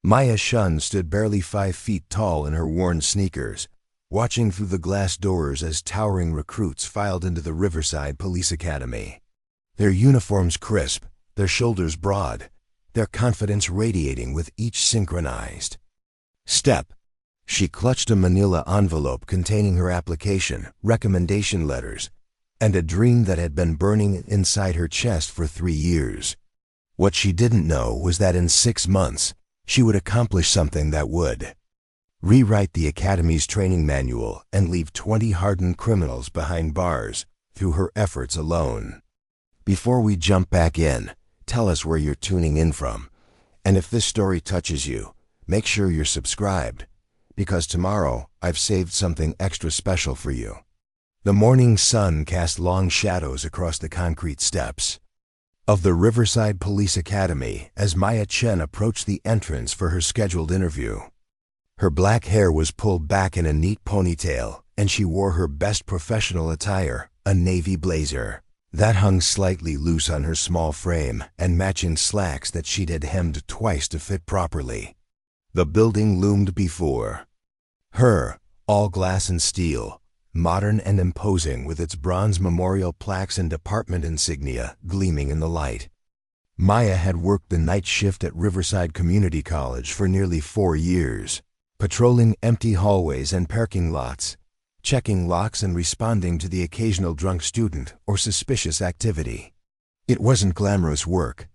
Maya Chen stood barely 5 feet tall in her worn sneakers, watching through the glass doors as towering recruits filed into the Riverside Police Academy. Their uniforms crisp, their shoulders broad, their confidence radiating with each synchronized step. She clutched a manila envelope containing her application, recommendation letters, and a dream that had been burning inside her chest for 3 years. What she didn't know was that in 6 months, she would accomplish something that would rewrite the Academy's training manual and leave 20 hardened criminals behind bars through her efforts alone. Before we jump back in, tell us where you're tuning in from. And if this story touches you, make sure you're subscribed, because tomorrow I've saved something extra special for you. The morning sun cast long shadows across the concrete steps of the Riverside Police Academy as Maya Chen approached the entrance for her scheduled interview. Her black hair was pulled back in a neat ponytail, and she wore her best professional attire, a navy blazer that hung slightly loose on her small frame and matching slacks that she'd had hemmed twice to fit properly. The building loomed before her, all glass and steel, modern and imposing with its bronze memorial plaques and department insignia gleaming in the light. Maya had worked the night shift at Riverside Community College for nearly 4 years, patrolling empty hallways and parking lots, checking locks and responding to the occasional drunk student or suspicious activity. It wasn't glamorous work,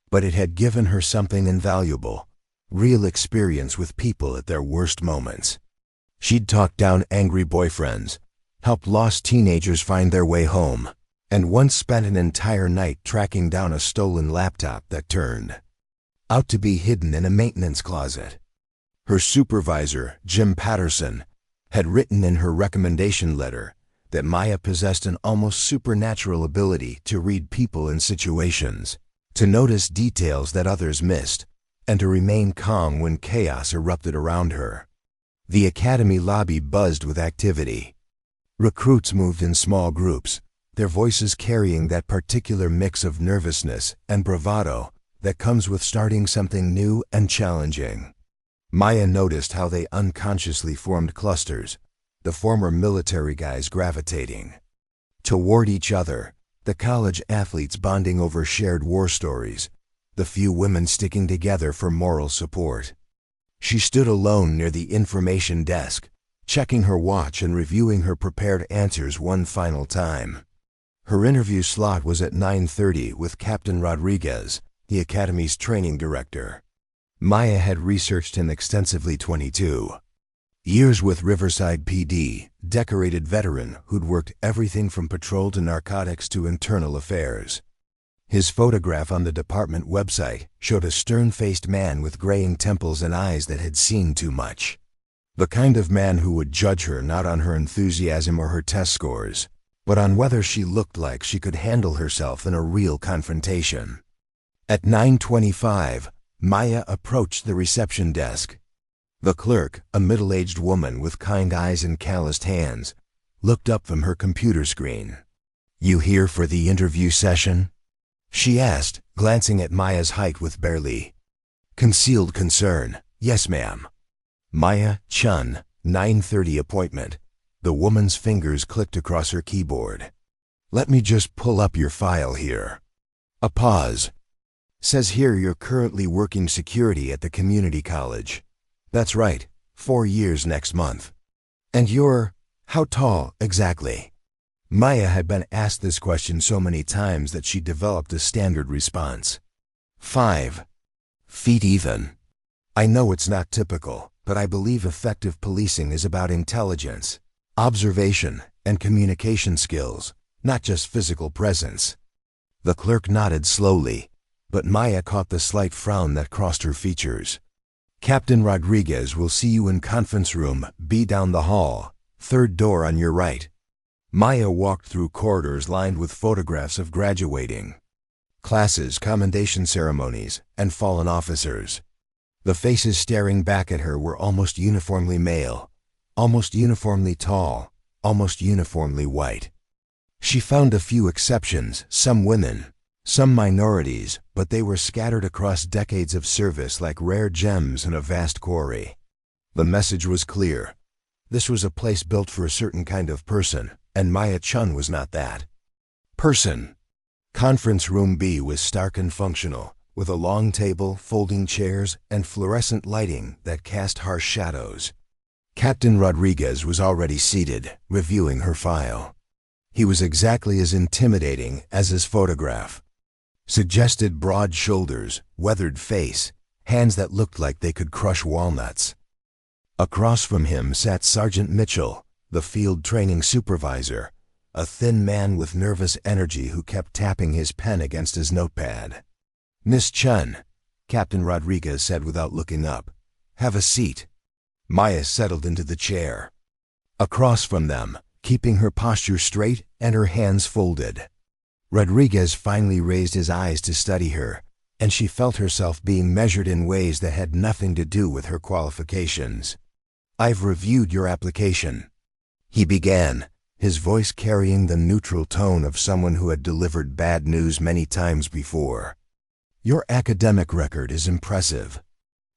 but it had given her something invaluable, real experience with people at their worst moments. She'd talked down angry boyfriends, helped lost teenagers find their way home, and once spent an entire night tracking down a stolen laptop that turned out to be hidden in a maintenance closet. Her supervisor, Jim Patterson, had written in her recommendation letter that Maya possessed an almost supernatural ability to read people and situations, to notice details that others missed, and to remain calm when chaos erupted around her. The academy lobby buzzed with activity. Recruits moved in small groups, their voices carrying that particular mix of nervousness and bravado that comes with starting something new and challenging. Maya noticed how they unconsciously formed clusters, the former military guys gravitating toward each other, the college athletes bonding over shared war stories, the few women sticking together for moral support. She stood alone near the information desk, checking her watch and reviewing her prepared answers one final time. Her interview slot was at 9:30 with Captain Rodriguez, the Academy's training director. Maya had researched him extensively. 22 years with Riverside PD, decorated veteran who'd worked everything from patrol to narcotics to internal affairs. His photograph on the department website showed a stern-faced man with graying temples and eyes that had seen too much. The kind of man who would judge her not on her enthusiasm or her test scores, but on whether she looked like she could handle herself in a real confrontation. At 9:25, Maya approached the reception desk. The clerk, a middle-aged woman with kind eyes and calloused hands, looked up from her computer screen. "You here for the interview session?" she asked, glancing at Maya's height with barely concealed concern. "Yes, ma'am." Maya Chen, 9:30 appointment. The woman's fingers clicked across her keyboard. "Let me just pull up your file here." A pause. "Says here you're currently working security at the community college." "That's right, 4 years next month." "And you're how tall exactly?" Maya had been asked this question so many times that she developed a standard response. 5 feet even. "I know it's not typical, but I believe effective policing is about intelligence, observation, and communication skills, not just physical presence." The clerk nodded slowly, but Maya caught the slight frown that crossed her features. "Captain Rodriguez will see you in conference room B down the hall, 3rd door on your right." Maya walked through corridors lined with photographs of graduating classes, commendation ceremonies, and fallen officers. The faces staring back at her were almost uniformly male, almost uniformly tall, almost uniformly white. She found a few exceptions, some women, Some minorities, but they were scattered across decades of service like rare gems in a vast quarry. The message was clear. This was a place built for a certain kind of person, and Maya Chen was not that person. Conference Room B was stark and functional, with a long table, folding chairs, and fluorescent lighting that cast harsh shadows. Captain Rodriguez was already seated, reviewing her file. He was exactly as intimidating as his photograph. Suggested broad shoulders, weathered face, hands that looked like they could crush walnuts. Across from him sat Sergeant Mitchell, the field training supervisor, a thin man with nervous energy who kept tapping his pen against his notepad. "Miss Chen," Captain Rodriguez said without looking up, "have a seat." Maya settled into the chair. Across from them, keeping her posture straight and her hands folded, Rodriguez finally raised his eyes to study her, and she felt herself being measured in ways that had nothing to do with her qualifications. "I've reviewed your application," he began, his voice carrying the neutral tone of someone who had delivered bad news many times before. "Your academic record is impressive.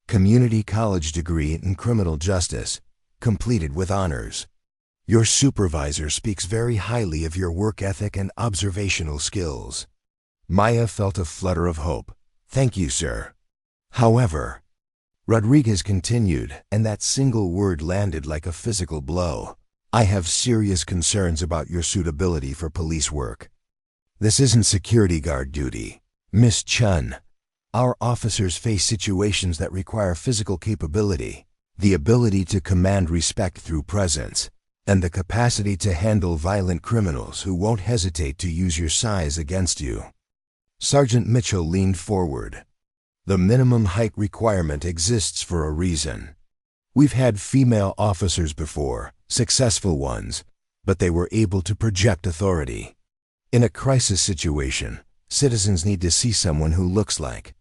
Community college degree in criminal justice, completed with honors. Your supervisor speaks very highly of your work ethic and observational skills." Maya felt a flutter of hope. "Thank you, sir." "However," Rodriguez continued, and that single word landed like a physical blow, "I have serious concerns about your suitability for police work. This isn't security guard duty, Miss Chen. Our officers face situations that require physical capability, the ability to command respect through presence, and the capacity to handle violent criminals who won't hesitate to use your size against you." Sergeant Mitchell leaned forward. "The minimum height requirement exists for a reason. We've had female officers before, successful ones, but they were able to project authority. In a crisis situation, citizens need to see someone who looks like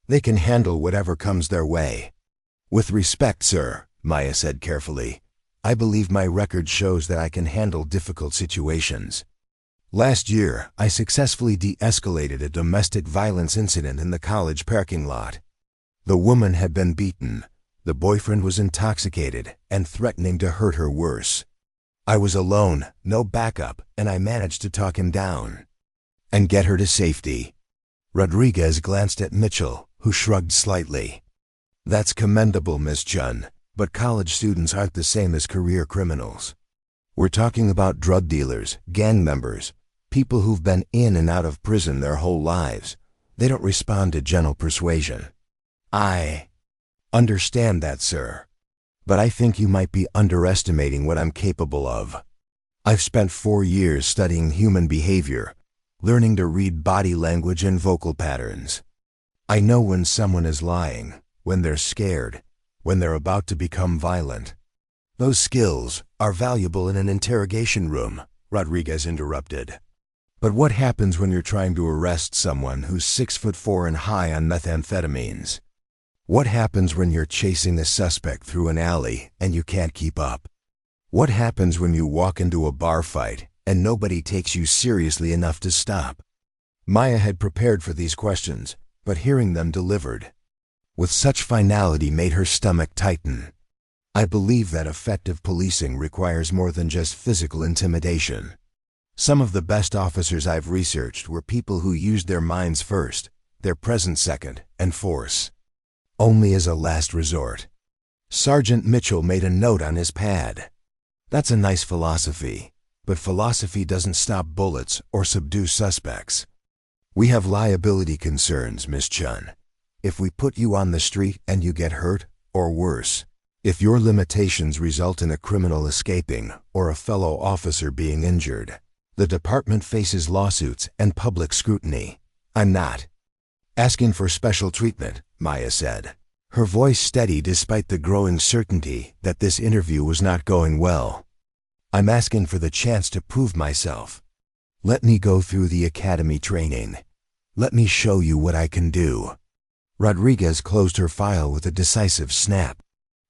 they can handle whatever comes their way." "With respect, sir," Maya said carefully, "I believe my record shows that I can handle difficult situations. Last year, I successfully de-escalated a domestic violence incident in the college parking lot. The woman had been beaten, the boyfriend was intoxicated and threatening to hurt her worse. I was alone, no backup, and I managed to talk him down and get her to safety." Rodriguez glanced at Mitchell, who shrugged slightly. "That's commendable, Miss Chen, but college students aren't the same as career criminals. We're talking about drug dealers, gang members, people who've been in and out of prison their whole lives. They don't respond to gentle persuasion." "I understand that, sir, but I think you might be underestimating what I'm capable of. I've spent 4 years studying human behavior, learning to read body language and vocal patterns. I know when someone is lying, when they're scared, when they're about to become violent." "Those skills are valuable in an interrogation room," Rodriguez interrupted. "But what happens when you're trying to arrest someone who's 6'4" and high on methamphetamines? What happens when you're chasing a suspect through an alley and you can't keep up? What happens when you walk into a bar fight and nobody takes you seriously enough to stop?" Maya had prepared for these questions, but hearing them delivered with such finality made her stomach tighten. "I believe that effective policing requires more than just physical intimidation. Some of the best officers I've researched were people who used their minds first, their presence second, and force only as a last resort." Sergeant Mitchell made a note on his pad. "That's a nice philosophy, but philosophy doesn't stop bullets or subdue suspects. We have liability concerns, Miss Chen. If we put you on the street and you get hurt, or worse, if your limitations result in a criminal escaping or a fellow officer being injured, the department faces lawsuits and public scrutiny. I'm not asking for special treatment," Maya said, her voice steady despite the growing certainty that this interview was not going well. "I'm asking for the chance to prove myself. Let me go through the academy training. Let me show you what I can do." Rodriguez closed her file with a decisive snap.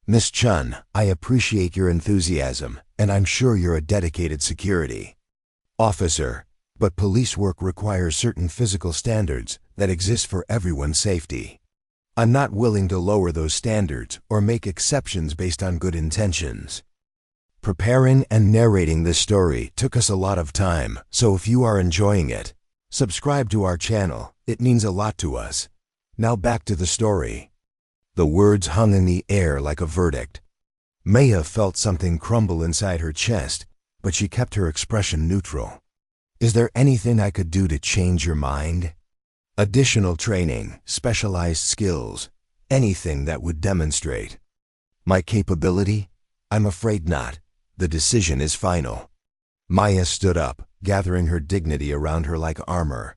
"Miss Chen, I appreciate your enthusiasm, and I'm sure you're a dedicated security officer, But police work requires certain physical standards that exist for everyone's safety. I'm not willing to lower those standards or make exceptions based on good intentions. Preparing and narrating this story took us a lot of time, so if you are enjoying it, subscribe to our channel. It means a lot to us. Now back to the story. The words hung in the air like a verdict. Maya felt something crumble inside her chest, but she kept her expression neutral. Is there anything I could do to change your mind? Additional training, specialized skills, anything that would demonstrate my capability? I'm afraid not. The decision is final. Maya stood up, gathering her dignity around her like armor.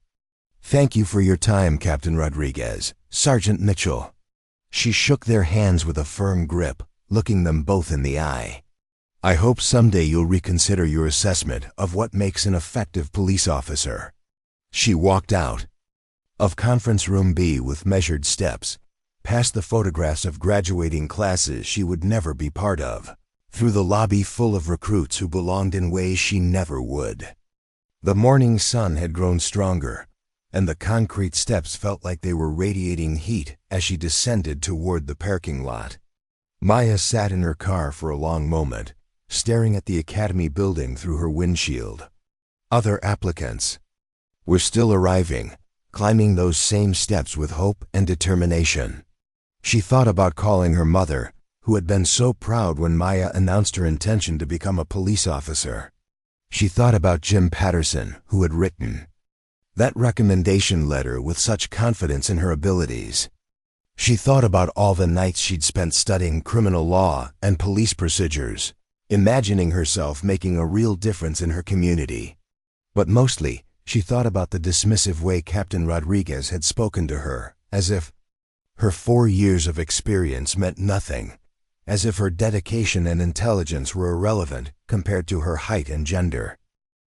Thank you for your time, Captain Rodriguez, Sergeant Mitchell. She shook their hands with a firm grip, looking them both in the eye. I hope someday you'll reconsider your assessment of what makes an effective police officer. She walked out of Conference Room B with measured steps, past the photographs of graduating classes she would never be part of, through the lobby full of recruits who belonged in ways she never would. The morning sun had grown stronger, and the concrete steps felt like they were radiating heat as she descended toward the parking lot. Maya sat in her car for a long moment, staring at the academy building through her windshield. Other applicants were still arriving, climbing those same steps with hope and determination. She thought about calling her mother, who had been so proud when Maya announced her intention to become a police officer. She thought about Jim Patterson, who had written that recommendation letter with such confidence in her abilities. She thought about all the nights she'd spent studying criminal law and police procedures, imagining herself making a real difference in her community. But mostly, she thought about the dismissive way Captain Rodriguez had spoken to her, as if her 4 years of experience meant nothing, as if her dedication and intelligence were irrelevant compared to her height and gender.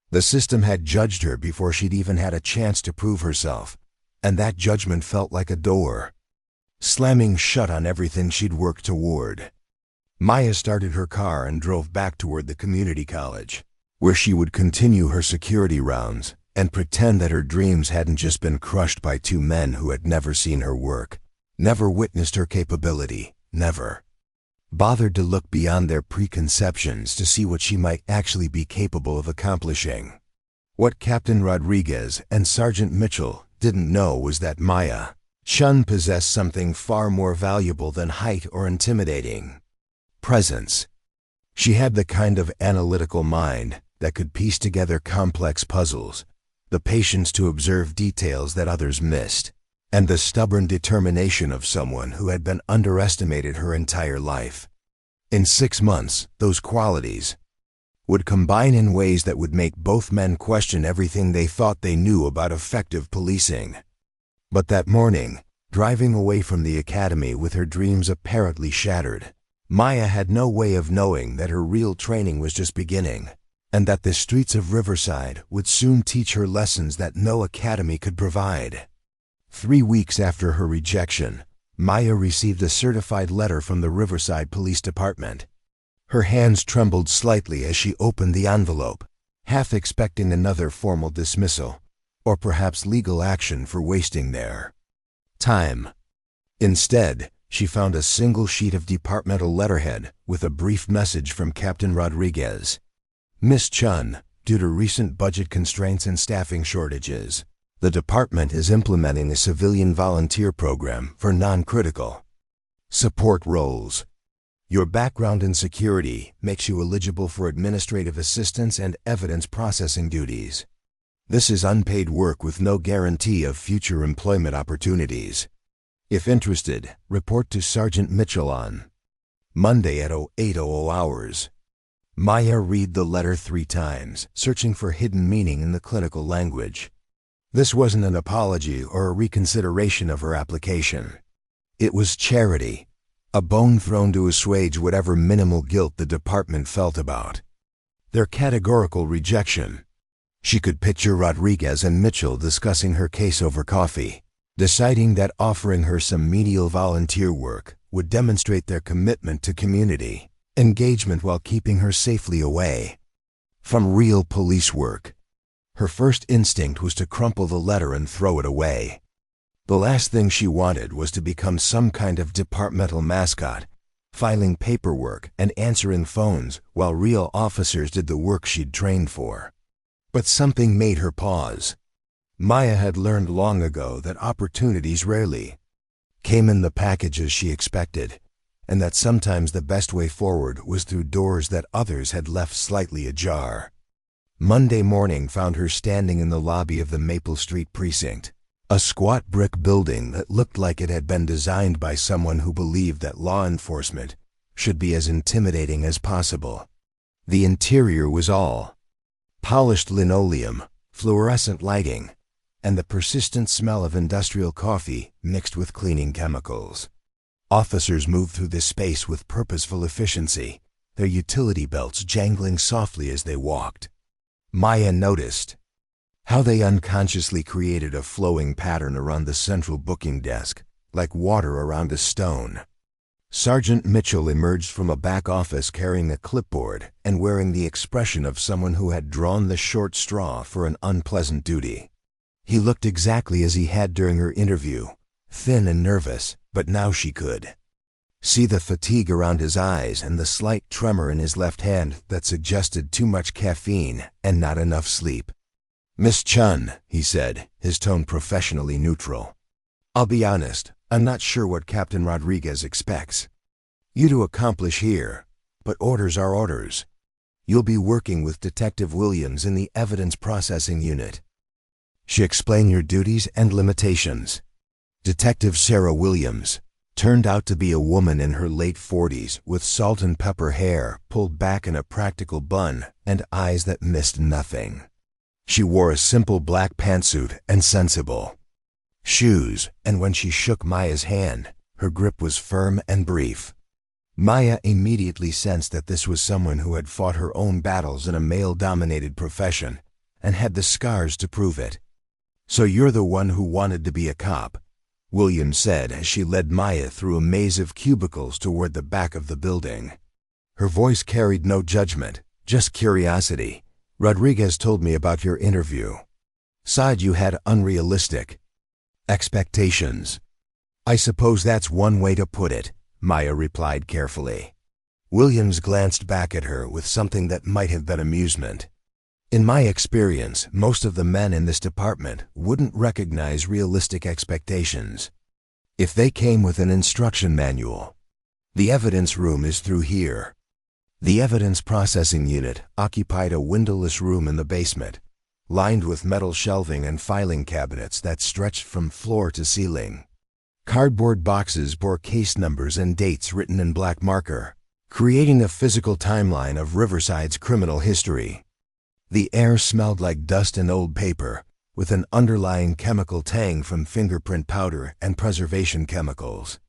The system had judged her before she'd even had a chance to prove herself, and that judgment felt like a door slamming shut on everything she'd worked toward. Maya started her car and drove back toward the community college, where she would continue her security rounds and pretend that her dreams hadn't just been crushed by 2 men who had never seen her work, never witnessed her capability, never bothered to look beyond their preconceptions to see what she might actually be capable of accomplishing. What Captain Rodriguez and Sergeant Mitchell didn't know was that Maya Chen possessed something far more valuable than height or intimidating presence. She had the kind of analytical mind that could piece together complex puzzles, the patience to observe details that others missed, and the stubborn determination of someone who had been underestimated her entire life. In 6 months, those qualities would combine in ways that would make both men question everything they thought they knew about effective policing. But that morning, driving away from the academy with her dreams apparently shattered, Maya had no way of knowing that her real training was just beginning, and that the streets of Riverside would soon teach her lessons that no academy could provide. 3 weeks after her rejection, Maya received a certified letter from the Riverside Police Department. Her hands trembled slightly as she opened the envelope, half expecting another formal dismissal, or perhaps legal action for wasting their time. Instead, she found a single sheet of departmental letterhead with a brief message from Captain Rodriguez. Miss Chen, due to recent budget constraints and staffing shortages, the department is implementing a civilian volunteer program for non-critical support roles. Your background in security makes you eligible for administrative assistance and evidence processing duties. This is unpaid work with no guarantee of future employment opportunities. If interested, report to Sergeant Mitchell on Monday at 0800 hours. Maya read the letter 3 times, searching for hidden meaning in the clinical language. This wasn't an apology or a reconsideration of her application. It was charity, a bone thrown to assuage whatever minimal guilt the department felt about their categorical rejection. She could picture Rodriguez and Mitchell discussing her case over coffee, deciding that offering her some menial volunteer work would demonstrate their commitment to community engagement while keeping her safely away from real police work. Her first instinct was to crumple the letter and throw it away. The last thing she wanted was to become some kind of departmental mascot, filing paperwork and answering phones while real officers did the work she'd trained for. But something made her pause. Maya had learned long ago that opportunities rarely came in the packages she expected, and that sometimes the best way forward was through doors that others had left slightly ajar. Monday morning found her standing in the lobby of the Maple Street precinct, a squat brick building that looked like it had been designed by someone who believed that law enforcement should be as intimidating as possible. The interior was all polished linoleum, fluorescent lighting, and the persistent smell of industrial coffee mixed with cleaning chemicals. Officers moved through this space with purposeful efficiency, their utility belts jangling softly as they walked. Maya noticed how they unconsciously created a flowing pattern around the central booking desk, like water around a stone. Sergeant Mitchell emerged from a back office carrying a clipboard and wearing the expression of someone who had drawn the short straw for an unpleasant duty. He looked exactly as he had during her interview, thin and nervous, but now she could see the fatigue around his eyes and the slight tremor in his left hand that suggested too much caffeine and not enough sleep. "Miss Chen," he said, his tone professionally neutral. "I'll be honest, I'm not sure what Captain Rodriguez expects you to accomplish here, but orders are orders. You'll be working with Detective Williams in the Evidence Processing Unit. She explained your duties and limitations." Detective Sarah Williams turned out to be a woman in her late 40s with salt and pepper hair pulled back in a practical bun and eyes that missed nothing. She wore a simple black pantsuit and sensible shoes, and when she shook Maya's hand, her grip was firm and brief. Maya immediately sensed that this was someone who had fought her own battles in a male-dominated profession and had the scars to prove it. "So you're the one who wanted to be a cop," Williams said as she led Maya through a maze of cubicles toward the back of the building. Her voice carried no judgment, just curiosity. "Rodriguez told me about your interview. Said you had unrealistic expectations." "I suppose that's one way to put it," Maya replied carefully. Williams glanced back at her with something that might have been amusement. "In my experience, most of the men in this department wouldn't recognize realistic expectations if they came with an instruction manual. The evidence room is through here." The Evidence Processing Unit occupied a windowless room in the basement, lined with metal shelving and filing cabinets that stretched from floor to ceiling. Cardboard boxes bore case numbers and dates written in black marker, creating a physical timeline of Riverside's criminal history. The air smelled like dust and old paper, with an underlying chemical tang from fingerprint powder and preservation chemicals.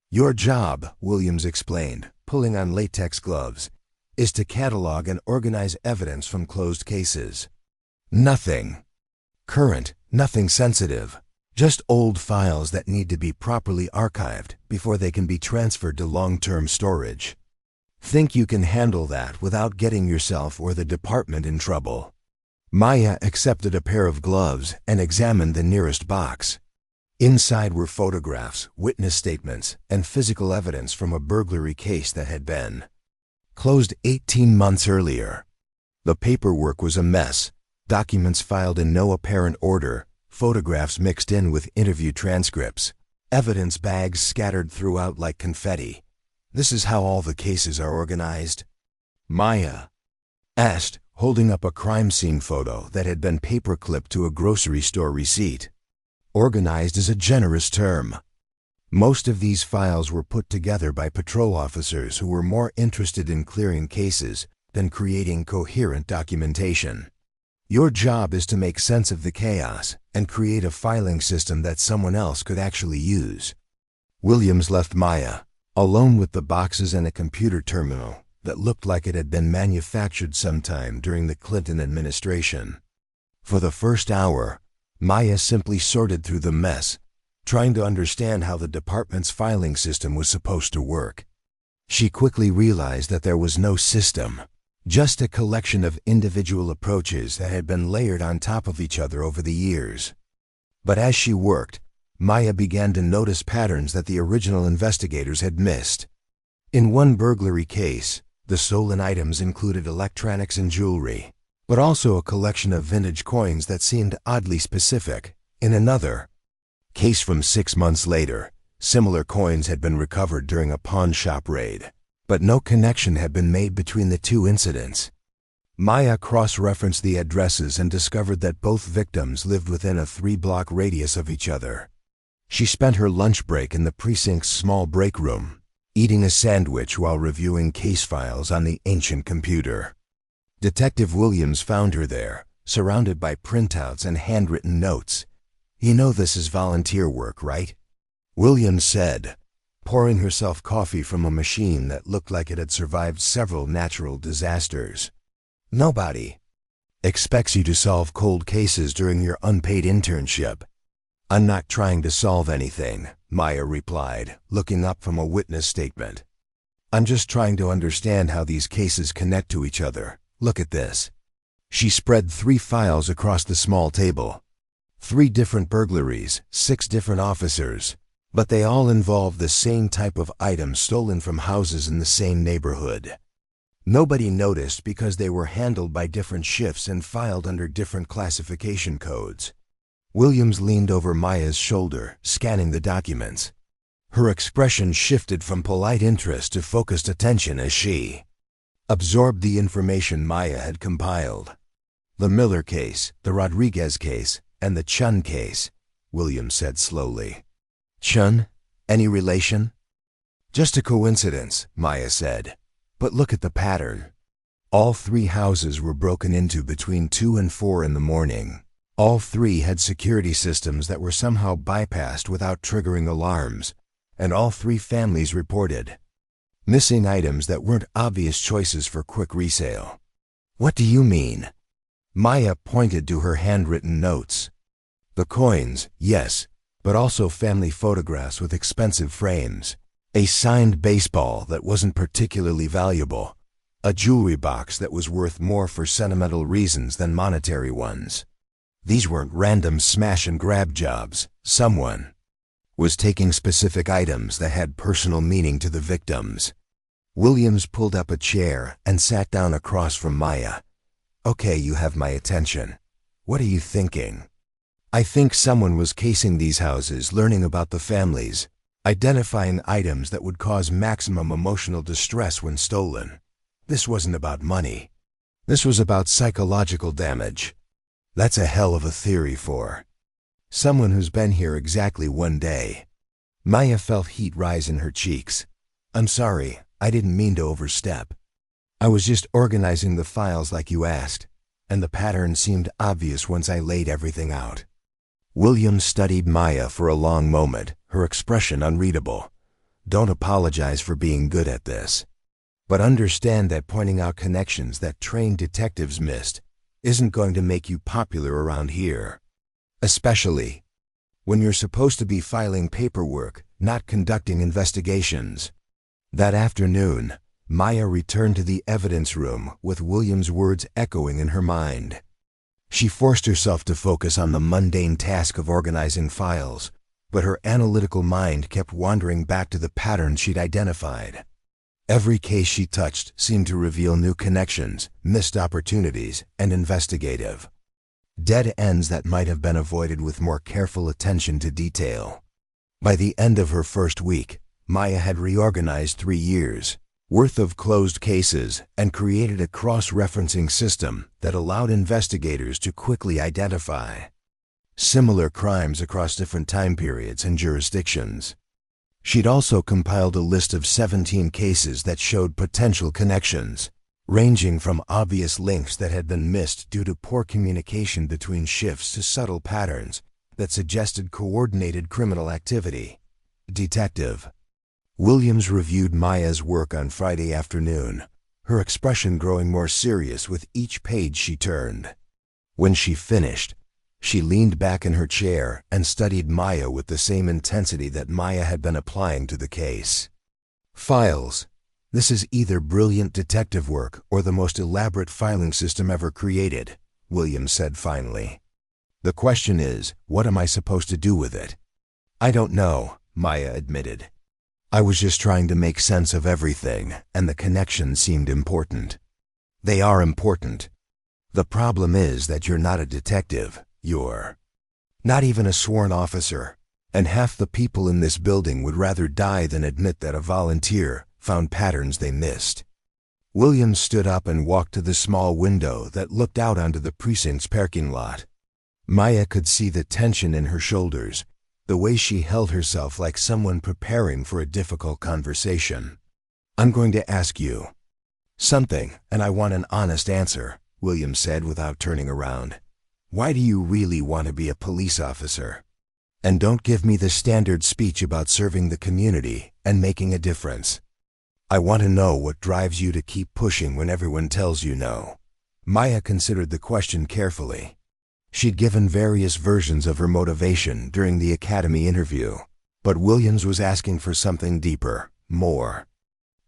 "Your job," Williams explained, pulling on latex gloves, "is to catalog and organize evidence from closed cases. Nothing current, nothing sensitive, just old files that need to be properly archived before they can be transferred to long-term storage. Think you can handle that without getting yourself or the department in trouble?" Maya accepted a pair of gloves and examined the nearest box. Inside were photographs, witness statements, and physical evidence from a burglary case that had been closed 18 months earlier. The paperwork was a mess, documents filed in no apparent order, photographs mixed in with interview transcripts, evidence bags scattered throughout like confetti. "This is how all the cases are organized?" Maya asked, holding up a crime scene photo that had been paperclipped to a grocery store receipt. "Organized is a generous term. Most of these files were put together by patrol officers who were more interested in clearing cases than creating coherent documentation. Your job is to make sense of the chaos and create a filing system that someone else could actually use." Williams left Maya alone with the boxes and a computer terminal that looked like it had been manufactured sometime during the Clinton administration. For the first hour, Maya simply sorted through the mess, trying to understand how the department's filing system was supposed to work. She quickly realized that there was no system, just a collection of individual approaches that had been layered on top of each other over the years. But as she worked, Maya began to notice patterns that the original investigators had missed. In one burglary case, the stolen items included electronics and jewelry, but also a collection of vintage coins that seemed oddly specific. In another case from 6 months later, similar coins had been recovered during a pawn shop raid, but no connection had been made between the two incidents. Maya cross-referenced the addresses and discovered that both victims lived within a 3-block radius of each other. She spent her lunch break in the precinct's small break room, eating a sandwich while reviewing case files on the ancient computer. Detective Williams found her there, surrounded by printouts and handwritten notes. "You know this is volunteer work, right?" Williams said, pouring herself coffee from a machine that looked like it had survived several natural disasters. "Nobody expects you to solve cold cases during your unpaid internship." "I'm not trying to solve anything," Maya replied, looking up from a witness statement. "I'm just trying to understand how these cases connect to each other. Look at this." She spread 3 files across the small table. 3 different burglaries, 6 different officers, but they all involve the same type of items stolen from houses in the same neighborhood. Nobody noticed because they were handled by different shifts and filed under different classification codes. Williams leaned over Maya's shoulder, scanning the documents. Her expression shifted from polite interest to focused attention as she absorbed the information Maya had compiled. "The Miller case, the Rodriguez case, and the Chen case," Williams said slowly. "Chen? Any relation?" "Just a coincidence," Maya said. "But look at the pattern. All 3 houses were broken into between 2 and 4 in the morning. All 3 had security systems that were somehow bypassed without triggering alarms, and all 3 families reported missing items that weren't obvious choices for quick resale." "What do you mean?" Maya pointed to her handwritten notes. "The coins, yes, but also family photographs with expensive frames. A signed baseball that wasn't particularly valuable. A jewelry box that was worth more for sentimental reasons than monetary ones. These weren't random smash-and-grab jobs. Someone was taking specific items that had personal meaning to the victims." Williams pulled up a chair and sat down across from Maya. "Okay, you have my attention. What are you thinking?" "I think someone was casing these houses, learning about the families, identifying items that would cause maximum emotional distress when stolen. This wasn't about money. This was about psychological damage." "That's a hell of a theory for someone who's been here exactly 1 day." Maya felt heat rise in her cheeks. "I'm sorry, I didn't mean to overstep. I was just organizing the files like you asked, and the pattern seemed obvious once I laid everything out." Williams studied Maya for a long moment, her expression unreadable. "Don't apologize for being good at this. But understand that pointing out connections that trained detectives missed isn't going to make you popular around here. Especially when you're supposed to be filing paperwork, not conducting investigations." That afternoon, Maya returned to the evidence room with Williams' words echoing in her mind. She forced herself to focus on the mundane task of organizing files, but her analytical mind kept wandering back to the patterns she'd identified. Every case she touched seemed to reveal new connections, missed opportunities, and investigative dead ends that might have been avoided with more careful attention to detail. By the end of her first week, Maya had reorganized 3 years' worth of closed cases and created a cross-referencing system that allowed investigators to quickly identify similar crimes across different time periods and jurisdictions. She'd also compiled a list of 17 cases that showed potential connections, ranging from obvious links that had been missed due to poor communication between shifts to subtle patterns that suggested coordinated criminal activity. Detective Williams reviewed Maya's work on Friday afternoon, her expression growing more serious with each page she turned. When she finished, she leaned back in her chair and studied Maya with the same intensity that Maya had been applying to the case. "Files. This is either brilliant detective work or the most elaborate filing system ever created, Williams said finally. The question is, what am I supposed to do with it? I don't know, Maya admitted. I was just trying to make sense of everything, and the connections seemed important. They are important. The problem is that you're not a detective, you're not even a sworn officer, and half the people in this building would rather die than admit that a volunteer found patterns they missed. Williams stood up and walked to the small window that looked out onto the precinct's parking lot. Maya could see the tension in her shoulders, the way she held herself like someone preparing for a difficult conversation. I'm going to ask you something, and I want an honest answer, Williams said without turning around. Why do you really want to be a police officer? And don't give me the standard speech about serving the community and making a difference. I want to know what drives you to keep pushing when everyone tells you no. Maya considered the question carefully. She'd given various versions of her motivation during the academy interview, but Williams was asking for something deeper, more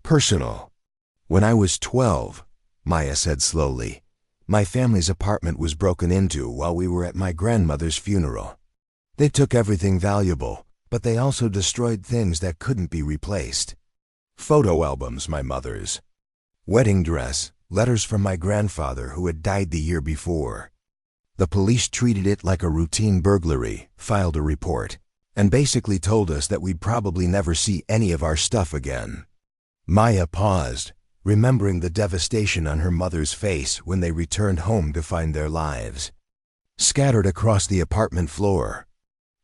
personal. When I was 12, Maya said slowly, my family's apartment was broken into while we were at my grandmother's funeral. They took everything valuable, but they also destroyed things that couldn't be replaced. Photo albums, my mother's wedding dress, letters from my grandfather who had died the year before. The police treated it like a routine burglary, filed a report, and basically told us that we'd probably never see any of our stuff again. Maya paused, remembering the devastation on her mother's face when they returned home to find their lives scattered across the apartment floor.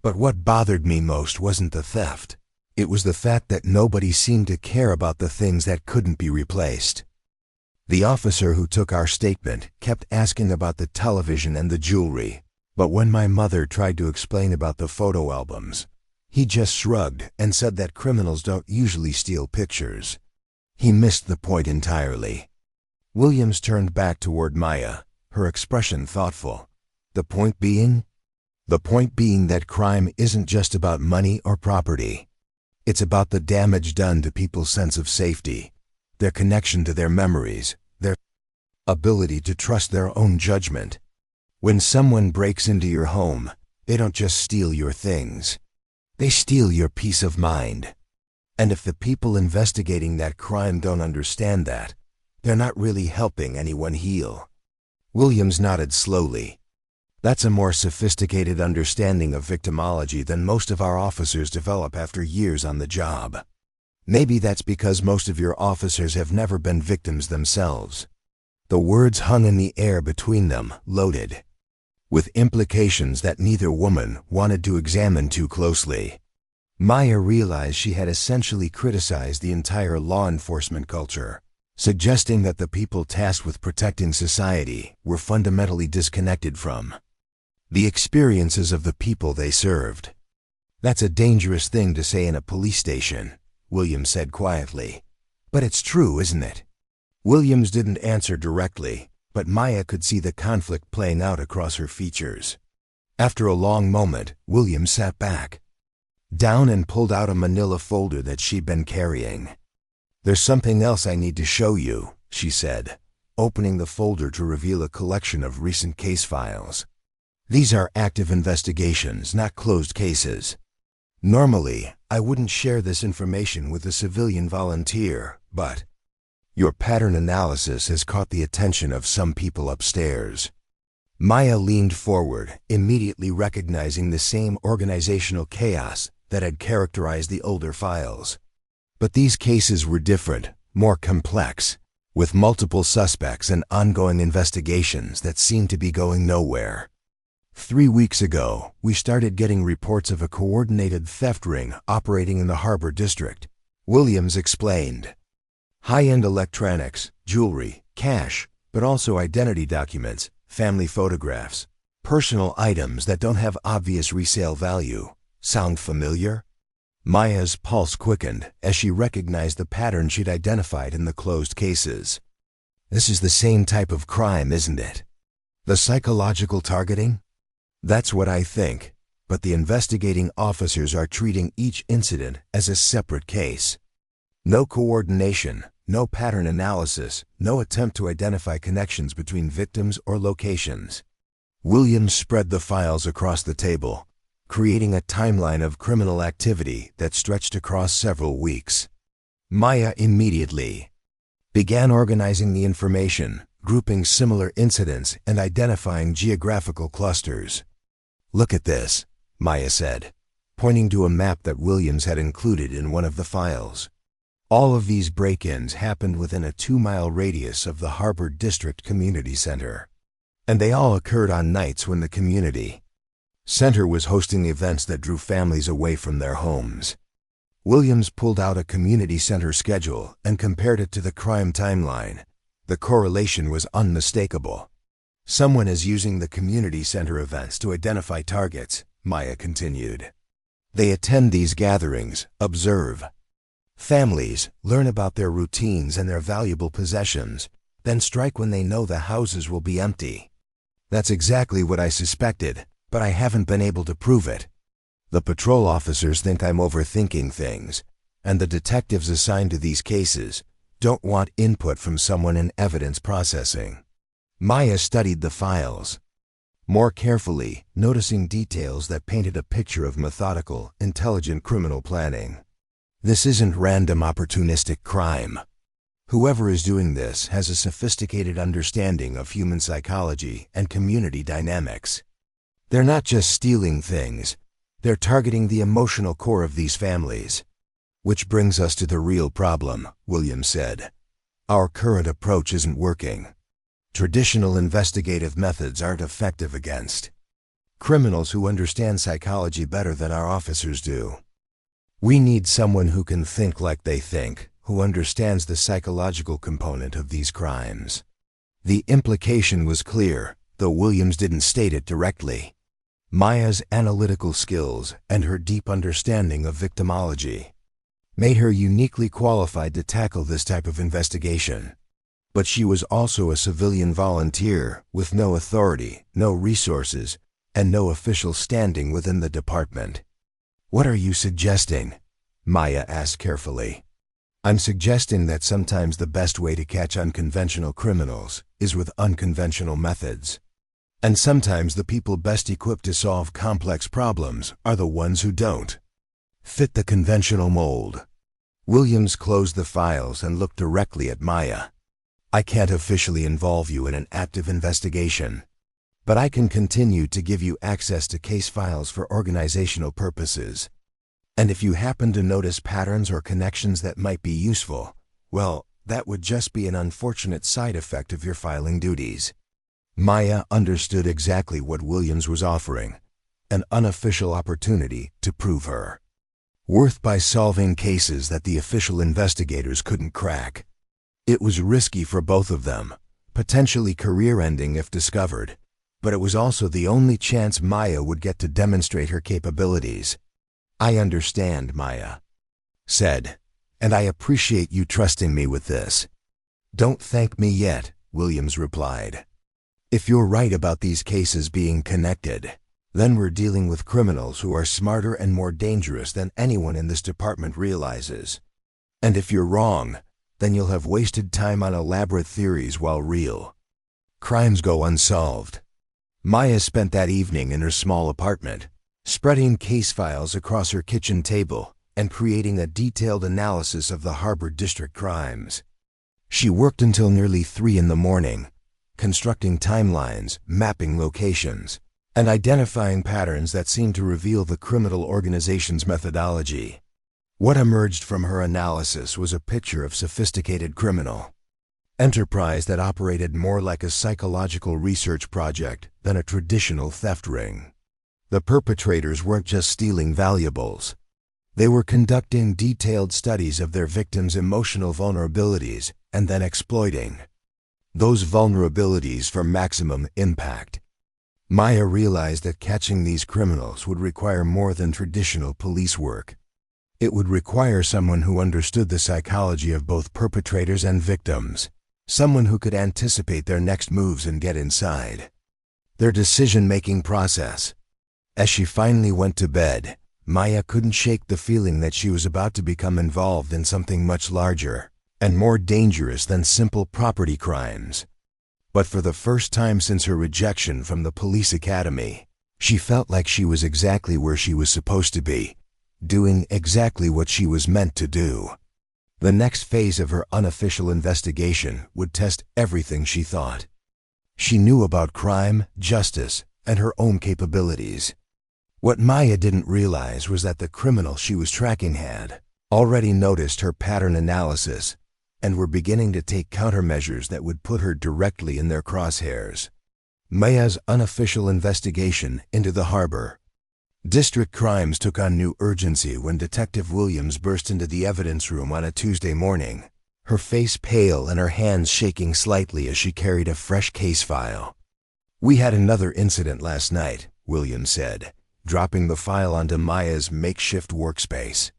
But what bothered me most wasn't the theft. It was the fact that nobody seemed to care about the things that couldn't be replaced. The officer who took our statement kept asking about the television and the jewelry, but when my mother tried to explain about the photo albums, he just shrugged and said that criminals don't usually steal pictures. He missed the point entirely. Williams turned back toward Maya, her expression thoughtful. The point being? The point being that crime isn't just about money or property. It's about the damage done to people's sense of safety, their connection to their memories, their ability to trust their own judgment. When someone breaks into your home, they don't just steal your things. They steal your peace of mind. And if the people investigating that crime don't understand that, they're not really helping anyone heal. Williams nodded slowly. That's a more sophisticated understanding of victimology than most of our officers develop after years on the job. Maybe that's because most of your officers have never been victims themselves. The words hung in the air between them, loaded with implications that neither woman wanted to examine too closely. Maya realized she had essentially criticized the entire law enforcement culture, suggesting that the people tasked with protecting society were fundamentally disconnected from the experiences of the people they served. That's a dangerous thing to say in a police station, Williams said quietly. But it's true, isn't it? Williams didn't answer directly, but Maya could see the conflict playing out across her features. After a long moment, Williams sat back down and pulled out a manila folder that she'd been carrying. There's something else I need to show you, she said, opening the folder to reveal a collection of recent case files. These are active investigations, not closed cases. Normally, I wouldn't share this information with a civilian volunteer, but your pattern analysis has caught the attention of some people upstairs. Maya leaned forward, immediately recognizing the same organizational chaos that had characterized the older files. But these cases were different, more complex, with multiple suspects and ongoing investigations that seemed to be going nowhere. 3 weeks ago, we started getting reports of a coordinated theft ring operating in the Harbor District, Williams explained. High-end electronics, jewelry, cash, but also identity documents, family photographs, personal items that don't have obvious resale value. Sound familiar? Maya's pulse quickened as she recognized the pattern she'd identified in the closed cases. This is the same type of crime, isn't it? The psychological targeting? That's what I think, but the investigating officers are treating each incident as a separate case. No coordination, No pattern analysis, no attempt to identify connections between victims or locations. Williams spread the files across the table, creating a timeline of criminal activity that stretched across several weeks. Maya immediately began organizing the information, grouping similar incidents and identifying geographical clusters. "Look at this," Maya said, pointing to a map that Williams had included in one of the files. All of these break-ins happened within a 2-mile radius of the Harbor District Community Center. And they all occurred on nights when the community center was hosting events that drew families away from their homes. Williams pulled out a community center schedule and compared it to the crime timeline. The correlation was unmistakable. "Someone is using the community center events to identify targets," Maya continued. "They attend these gatherings, observe families, learn about their routines and their valuable possessions, then strike when they know the houses will be empty. That's exactly what I suspected, but I haven't been able to prove it. The patrol officers think I'm overthinking things, and the detectives assigned to these cases don't want input from someone in evidence processing." Maya studied the files more carefully, noticing details that painted a picture of methodical, intelligent criminal planning. This isn't random opportunistic crime. Whoever is doing this has a sophisticated understanding of human psychology and community dynamics. They're not just stealing things, they're targeting the emotional core of these families. "Which brings us to the real problem," Williams said. "Our current approach isn't working. Traditional investigative methods aren't effective against criminals who understand psychology better than our officers do. We need someone who can think like they think, who understands the psychological component of these crimes." The implication was clear, though Williams didn't state it directly. Maya's analytical skills and her deep understanding of victimology made her uniquely qualified to tackle this type of investigation. But she was also a civilian volunteer with no authority, no resources, and no official standing within the department. "What are you suggesting?" Maya asked carefully. "I'm suggesting that sometimes the best way to catch unconventional criminals is with unconventional methods. And sometimes the people best equipped to solve complex problems are the ones who don't fit the conventional mold." Williams closed the files and looked directly at Maya. "I can't officially involve you in an active investigation, but I can continue to give you access to case files for organizational purposes. And if you happen to notice patterns or connections that might be useful, well, that would just be an unfortunate side effect of your filing duties." Maya understood exactly what Williams was offering, an unofficial opportunity to prove her worth by solving cases that the official investigators couldn't crack. It was risky for both of them, potentially career-ending if discovered, but it was also the only chance Maya would get to demonstrate her capabilities. "I understand," Maya said, "and I appreciate you trusting me with this." "Don't thank me yet," Williams replied. "If you're right about these cases being connected, then we're dealing with criminals who are smarter and more dangerous than anyone in this department realizes. And if you're wrong, then you'll have wasted time on elaborate theories while real crimes go unsolved." Maya spent that evening in her small apartment, spreading case files across her kitchen table and creating a detailed analysis of the Harbor District crimes. She worked until nearly 3 in the morning, constructing timelines, mapping locations, and identifying patterns that seemed to reveal the criminal organization's methodology. What emerged from her analysis was a picture of sophisticated criminal enterprise that operated more like a psychological research project than a traditional theft ring. The perpetrators weren't just stealing valuables. They were conducting detailed studies of their victims' emotional vulnerabilities and then exploiting those vulnerabilities for maximum impact. Maya realized that catching these criminals would require more than traditional police work. It would require someone who understood the psychology of both perpetrators and victims, someone who could anticipate their next moves and get inside their decision-making process. As she finally went to bed, Maya couldn't shake the feeling that she was about to become involved in something much larger, and more dangerous than simple property crimes. But for the first time since her rejection from the police academy, she felt like she was exactly where she was supposed to be, doing exactly what she was meant to do. The next phase of her unofficial investigation would test everything she thought she knew about crime, justice, and her own capabilities. What Maya didn't realize was that the criminal she was tracking had already noticed her pattern analysis and were beginning to take countermeasures that would put her directly in their crosshairs. Maya's unofficial investigation into the harbor. District crimes took on new urgency when Detective Williams burst into the evidence room on a Tuesday morning, her face pale and her hands shaking slightly as she carried a fresh case file. "We had another incident last night," Williams said, dropping the file onto Maya's makeshift workspace.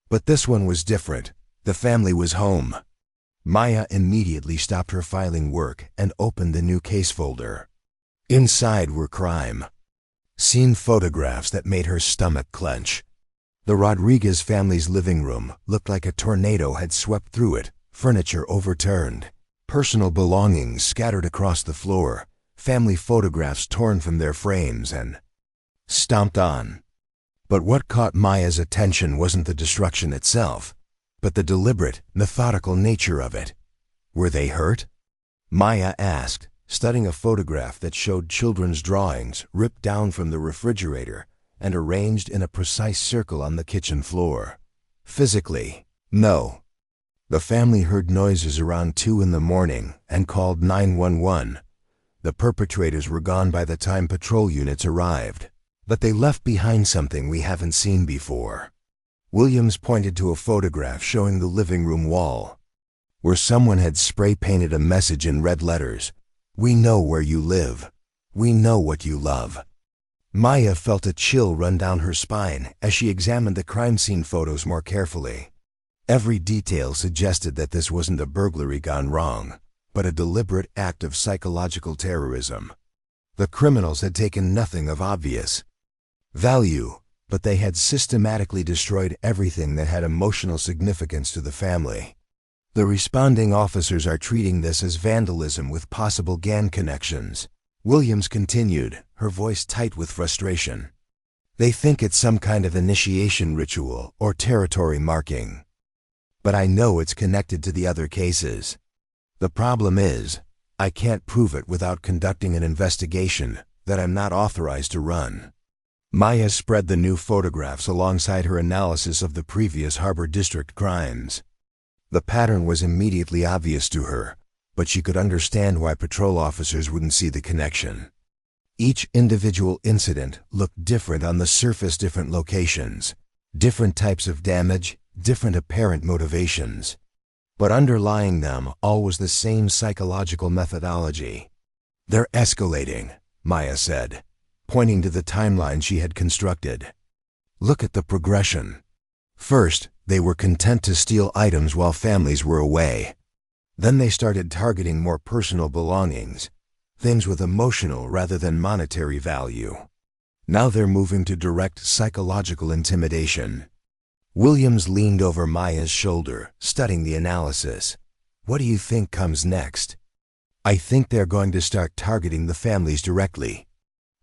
"But this one was different. The family was home." Maya immediately stopped her filing work and opened the new case folder. Inside were crime scene photographs that made her stomach clench. The Rodriguez family's living room looked like a tornado had swept through it, furniture overturned, personal belongings scattered across the floor, family photographs torn from their frames and stomped on. But what caught Maya's attention wasn't the destruction itself, but the deliberate, methodical nature of it. Were they hurt? Maya asked, studying a photograph that showed children's drawings ripped down from the refrigerator and arranged in a precise circle on the kitchen floor. Physically, no. The family heard noises around 2 in the morning and called 911. The perpetrators were gone by the time patrol units arrived, but they left behind something we haven't seen before. Williams pointed to a photograph showing the living room wall, where someone had spray-painted a message in red letters. "We know where you live. We know what you love." Maya felt a chill run down her spine as she examined the crime scene photos more carefully. Every detail suggested that this wasn't a burglary gone wrong, but a deliberate act of psychological terrorism. The criminals had taken nothing of obvious value, but they had systematically destroyed everything that had emotional significance to the family. The responding officers are treating this as vandalism with possible gang connections, Williams continued, her voice tight with frustration. They think it's some kind of initiation ritual or territory marking. But I know it's connected to the other cases. The problem is, I can't prove it without conducting an investigation that I'm not authorized to run. Maya spread the new photographs alongside her analysis of the previous Harbor District crimes. The pattern was immediately obvious to her, but she could understand why patrol officers wouldn't see the connection. Each individual incident looked different on the surface, different locations, different types of damage, different apparent motivations. But underlying them all was the same psychological methodology. "They're escalating," Maya said, pointing to the timeline she had constructed. "Look at the progression. First, they were content to steal items while families were away. Then they started targeting more personal belongings, things with emotional rather than monetary value. Now they're moving to direct psychological intimidation." Williams leaned over Maya's shoulder, studying the analysis. "What do you think comes next?" "I think they're going to start targeting the families directly.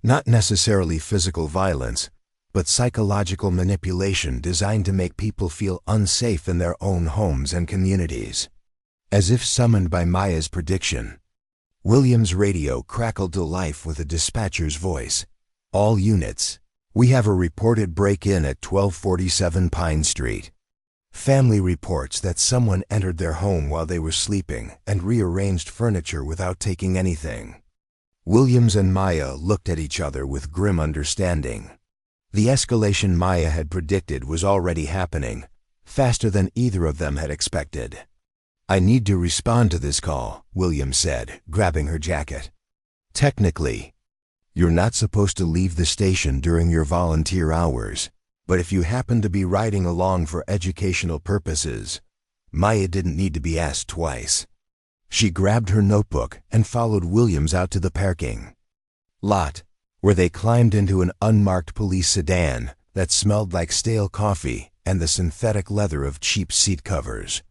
Not necessarily physical violence, but psychological manipulation designed to make people feel unsafe in their own homes and communities." As if summoned by Maya's prediction, Williams' radio crackled to life with a dispatcher's voice. "All units, we have a reported break-in at 1247 Pine Street. Family reports that someone entered their home while they were sleeping and rearranged furniture without taking anything." Williams and Maya looked at each other with grim understanding. The escalation Maya had predicted was already happening, faster than either of them had expected. "I need to respond to this call," Williams said, grabbing her jacket. "Technically, you're not supposed to leave the station during your volunteer hours, but if you happen to be riding along for educational purposes," Maya didn't need to be asked twice. She grabbed her notebook and followed Williams out to the parking lot, where they climbed into an unmarked police sedan that smelled like stale coffee and the synthetic leather of cheap seat covers.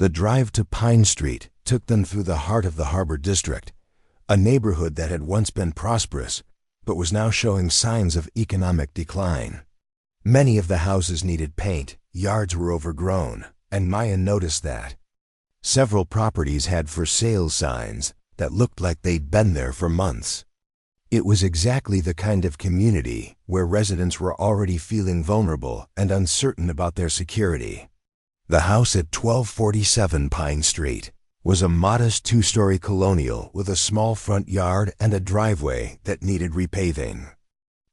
The drive to Pine Street took them through the heart of the Harbor District, a neighborhood that had once been prosperous but was now showing signs of economic decline. Many of the houses needed paint, yards were overgrown, and Maya noticed that. Several properties had for sale signs that looked like they'd been there for months. It was exactly the kind of community where residents were already feeling vulnerable and uncertain about their security. The house at 1247 Pine Street was a modest two-story colonial with a small front yard and a driveway that needed repaving.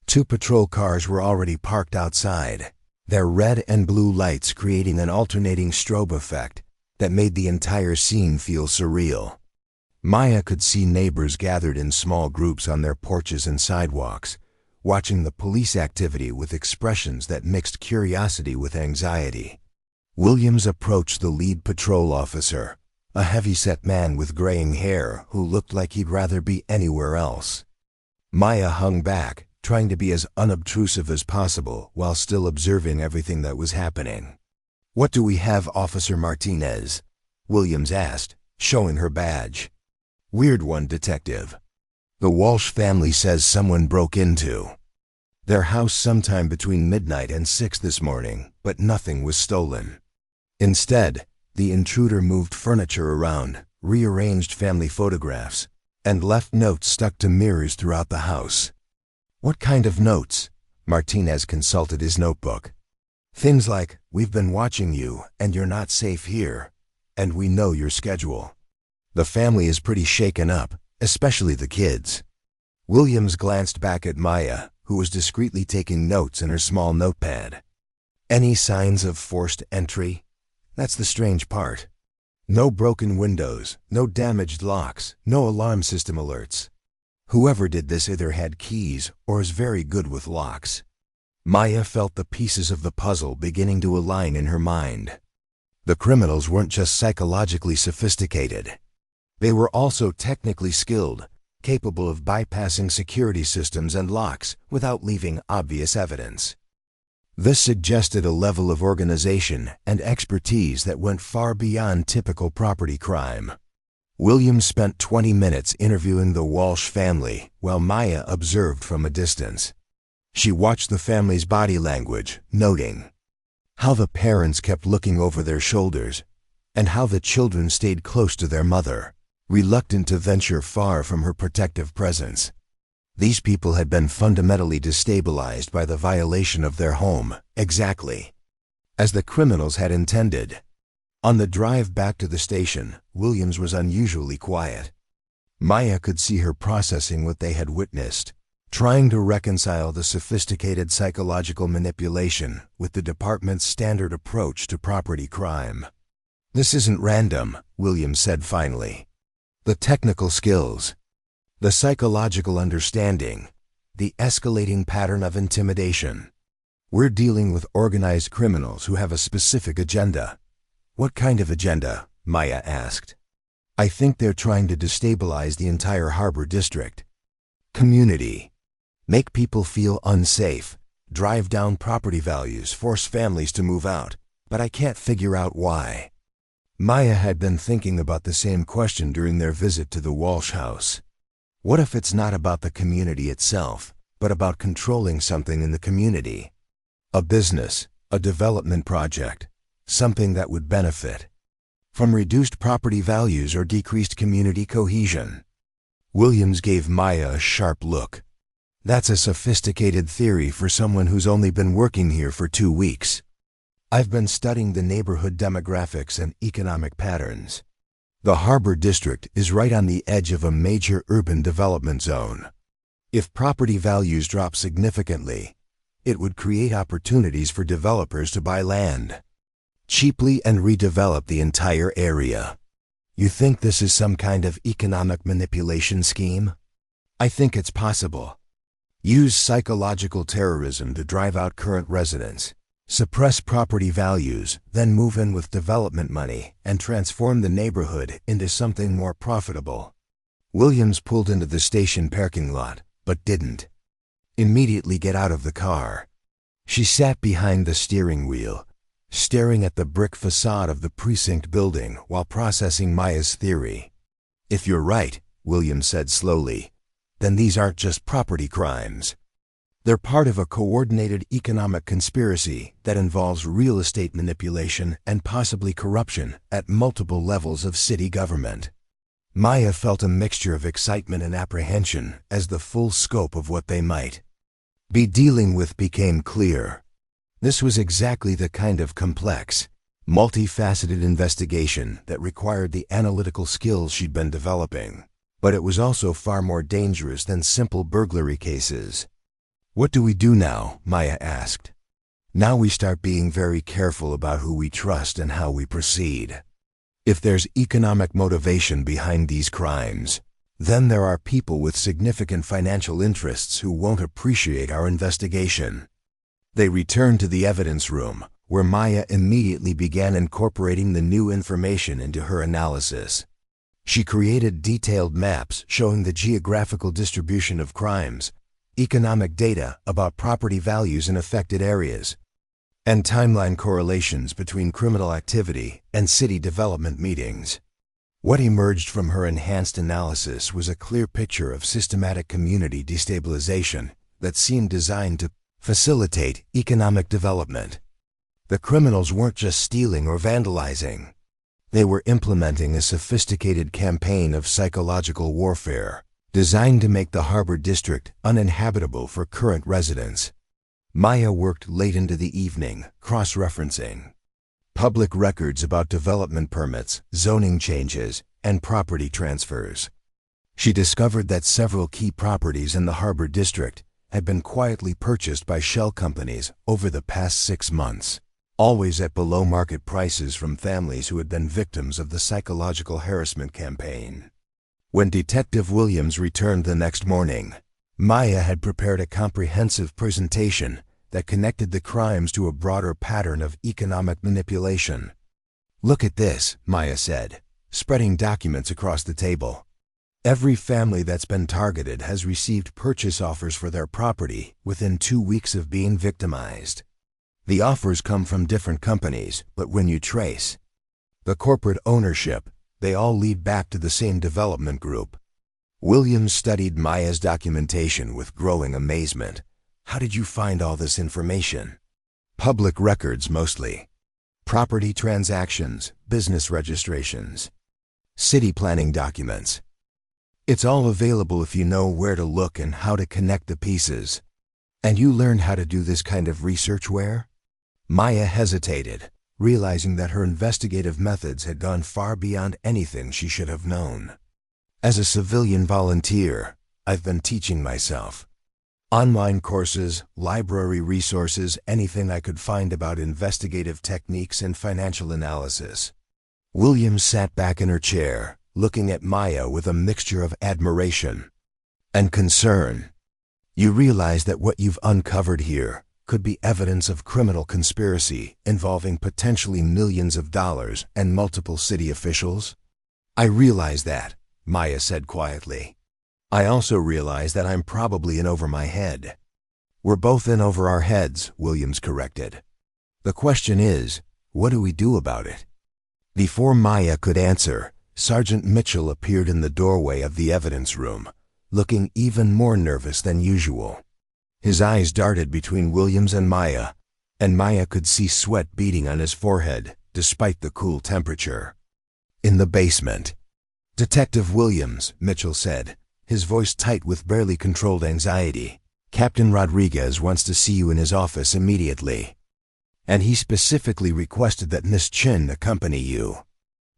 2 patrol cars were already parked outside, their red and blue lights creating an alternating strobe effect that made the entire scene feel surreal. Maya could see neighbors gathered in small groups on their porches and sidewalks, watching the police activity with expressions that mixed curiosity with anxiety. Williams approached the lead patrol officer, a heavy-set man with graying hair who looked like he'd rather be anywhere else. Maya hung back, trying to be as unobtrusive as possible while still observing everything that was happening. "What do we have, Officer Martinez?" Williams asked, showing her badge. "Weird one, Detective. The Walsh family says someone broke into their house sometime between midnight and 6 this morning, but nothing was stolen. Instead, the intruder moved furniture around, rearranged family photographs, and left notes stuck to mirrors throughout the house." "What kind of notes?" Martinez consulted his notebook. "Things like, 'We've been watching you, and you're not safe here,' and 'We know your schedule.' The family is pretty shaken up, especially the kids." Williams glanced back at Maya, who was discreetly taking notes in her small notepad. "Any signs of forced entry? That's the strange part. No broken windows, no damaged locks, no alarm system alerts. Whoever did this either had keys or is very good with locks." Maya felt the pieces of the puzzle beginning to align in her mind. The criminals weren't just psychologically sophisticated. They were also technically skilled, capable of bypassing security systems and locks without leaving obvious evidence. This suggested a level of organization and expertise that went far beyond typical property crime. Williams spent 20 minutes interviewing the Walsh family while Maya observed from a distance. She watched the family's body language, noting how the parents kept looking over their shoulders and how the children stayed close to their mother, reluctant to venture far from her protective presence. These people had been fundamentally destabilized by the violation of their home, exactly as the criminals had intended. On the drive back to the station, Williams was unusually quiet. Maya could see her processing what they had witnessed, trying to reconcile the sophisticated psychological manipulation with the department's standard approach to property crime. "This isn't random," Williams said finally. "The technical skills, the psychological understanding, the escalating pattern of intimidation. We're dealing with organized criminals who have a specific agenda." "What kind of agenda?" Maya asked. "I think they're trying to destabilize the entire Harbor District. Community. Make people feel unsafe, drive down property values, force families to move out, but I can't figure out why." Maya had been thinking about the same question during their visit to the Walsh house. What if it's not about the community itself, but about controlling something in the community? A business, a development project, something that would benefit from reduced property values or decreased community cohesion. Williams gave Maya a sharp look. "That's a sophisticated theory for someone who's only been working here for 2 weeks. I've been studying the neighborhood demographics and economic patterns. The Harbor District is right on the edge of a major urban development zone. If property values drop significantly, it would create opportunities for developers to buy land cheaply and redevelop the entire area. You think this is some kind of economic manipulation scheme? I think it's possible. Use psychological terrorism to drive out current residents, suppress property values, then move in with development money and transform the neighborhood into something more profitable." Williams pulled into the station parking lot, but didn't immediately get out of the car. She sat behind the steering wheel, staring at the brick facade of the precinct building while processing Maya's theory. "If you're right," Williams said slowly, "then these aren't just property crimes. They're part of a coordinated economic conspiracy that involves real estate manipulation and possibly corruption at multiple levels of city government." Maya felt a mixture of excitement and apprehension as the full scope of what they might be dealing with became clear. This was exactly the kind of complex, multifaceted investigation that required the analytical skills she'd been developing. But it was also far more dangerous than simple burglary cases. "What do we do now?" Maya asked. "Now we start being very careful about who we trust and how we proceed. If there's economic motivation behind these crimes, then there are people with significant financial interests who won't appreciate our investigation." They returned to the evidence room, where Maya immediately began incorporating the new information into her analysis. She created detailed maps showing the geographical distribution of crimes, economic data about property values in affected areas, and timeline correlations between criminal activity and city development meetings. What emerged from her enhanced analysis was a clear picture of systematic community destabilization that seemed designed to facilitate economic development. The criminals weren't just stealing or vandalizing. They were implementing a sophisticated campaign of psychological warfare, designed to make the Harbor District uninhabitable for current residents. Maya worked late into the evening, cross-referencing public records about development permits, zoning changes, and property transfers. She discovered that several key properties in the Harbor District had been quietly purchased by shell companies over the past 6 months, always at below-market prices from families who had been victims of the psychological harassment campaign. When Detective Williams returned the next morning, Maya had prepared a comprehensive presentation that connected the crimes to a broader pattern of economic manipulation. "Look at this," Maya said, spreading documents across the table. "Every family that's been targeted has received purchase offers for their property within 2 weeks of being victimized. The offers come from different companies, but when you trace the corporate ownership, they all lead back to the same development group." Williams studied Maya's documentation with growing amazement. "How did you find all this information?" "Public records mostly. Property transactions, business registrations, city planning documents. It's all available if you know where to look and how to connect the pieces." "And you learned how to do this kind of research where?" Maya hesitated, realizing that her investigative methods had gone far beyond anything she should have known. "As a civilian volunteer, I've been teaching myself. Online courses, library resources, anything I could find about investigative techniques and financial analysis." Williams sat back in her chair, looking at Maya with a mixture of admiration and concern. "You realize that what you've uncovered here could be evidence of criminal conspiracy involving potentially millions of dollars and multiple city officials?" "I realize that," Maya said quietly. "I also realize that I'm probably in over my head." "We're both in over our heads," Williams corrected. "The question is, what do we do about it?" Before Maya could answer, Sergeant Mitchell appeared in the doorway of the evidence room, looking even more nervous than usual. His eyes darted between Williams and Maya could see sweat beading on his forehead, despite the cool temperature. "In the basement." "Detective Williams," Mitchell said, his voice tight with barely controlled anxiety, "Captain Rodriguez wants to see you in his office immediately. And he specifically requested that Miss Chen accompany you."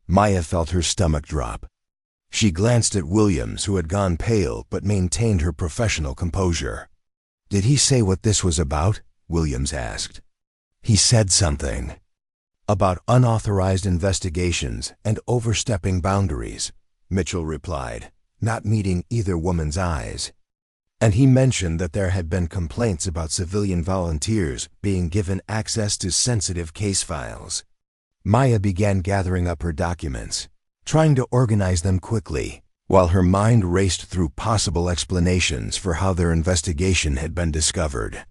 Maya felt her stomach drop. She glanced at Williams, who had gone pale but maintained her professional composure. "Did he say what this was about?" Williams asked. "He said something about unauthorized investigations and overstepping boundaries," Mitchell replied, not meeting either woman's eyes. "And he mentioned that there had been complaints about civilian volunteers being given access to sensitive case files." Maya began gathering up her documents, trying to organize them quickly, while her mind raced through possible explanations for how their investigation had been discovered.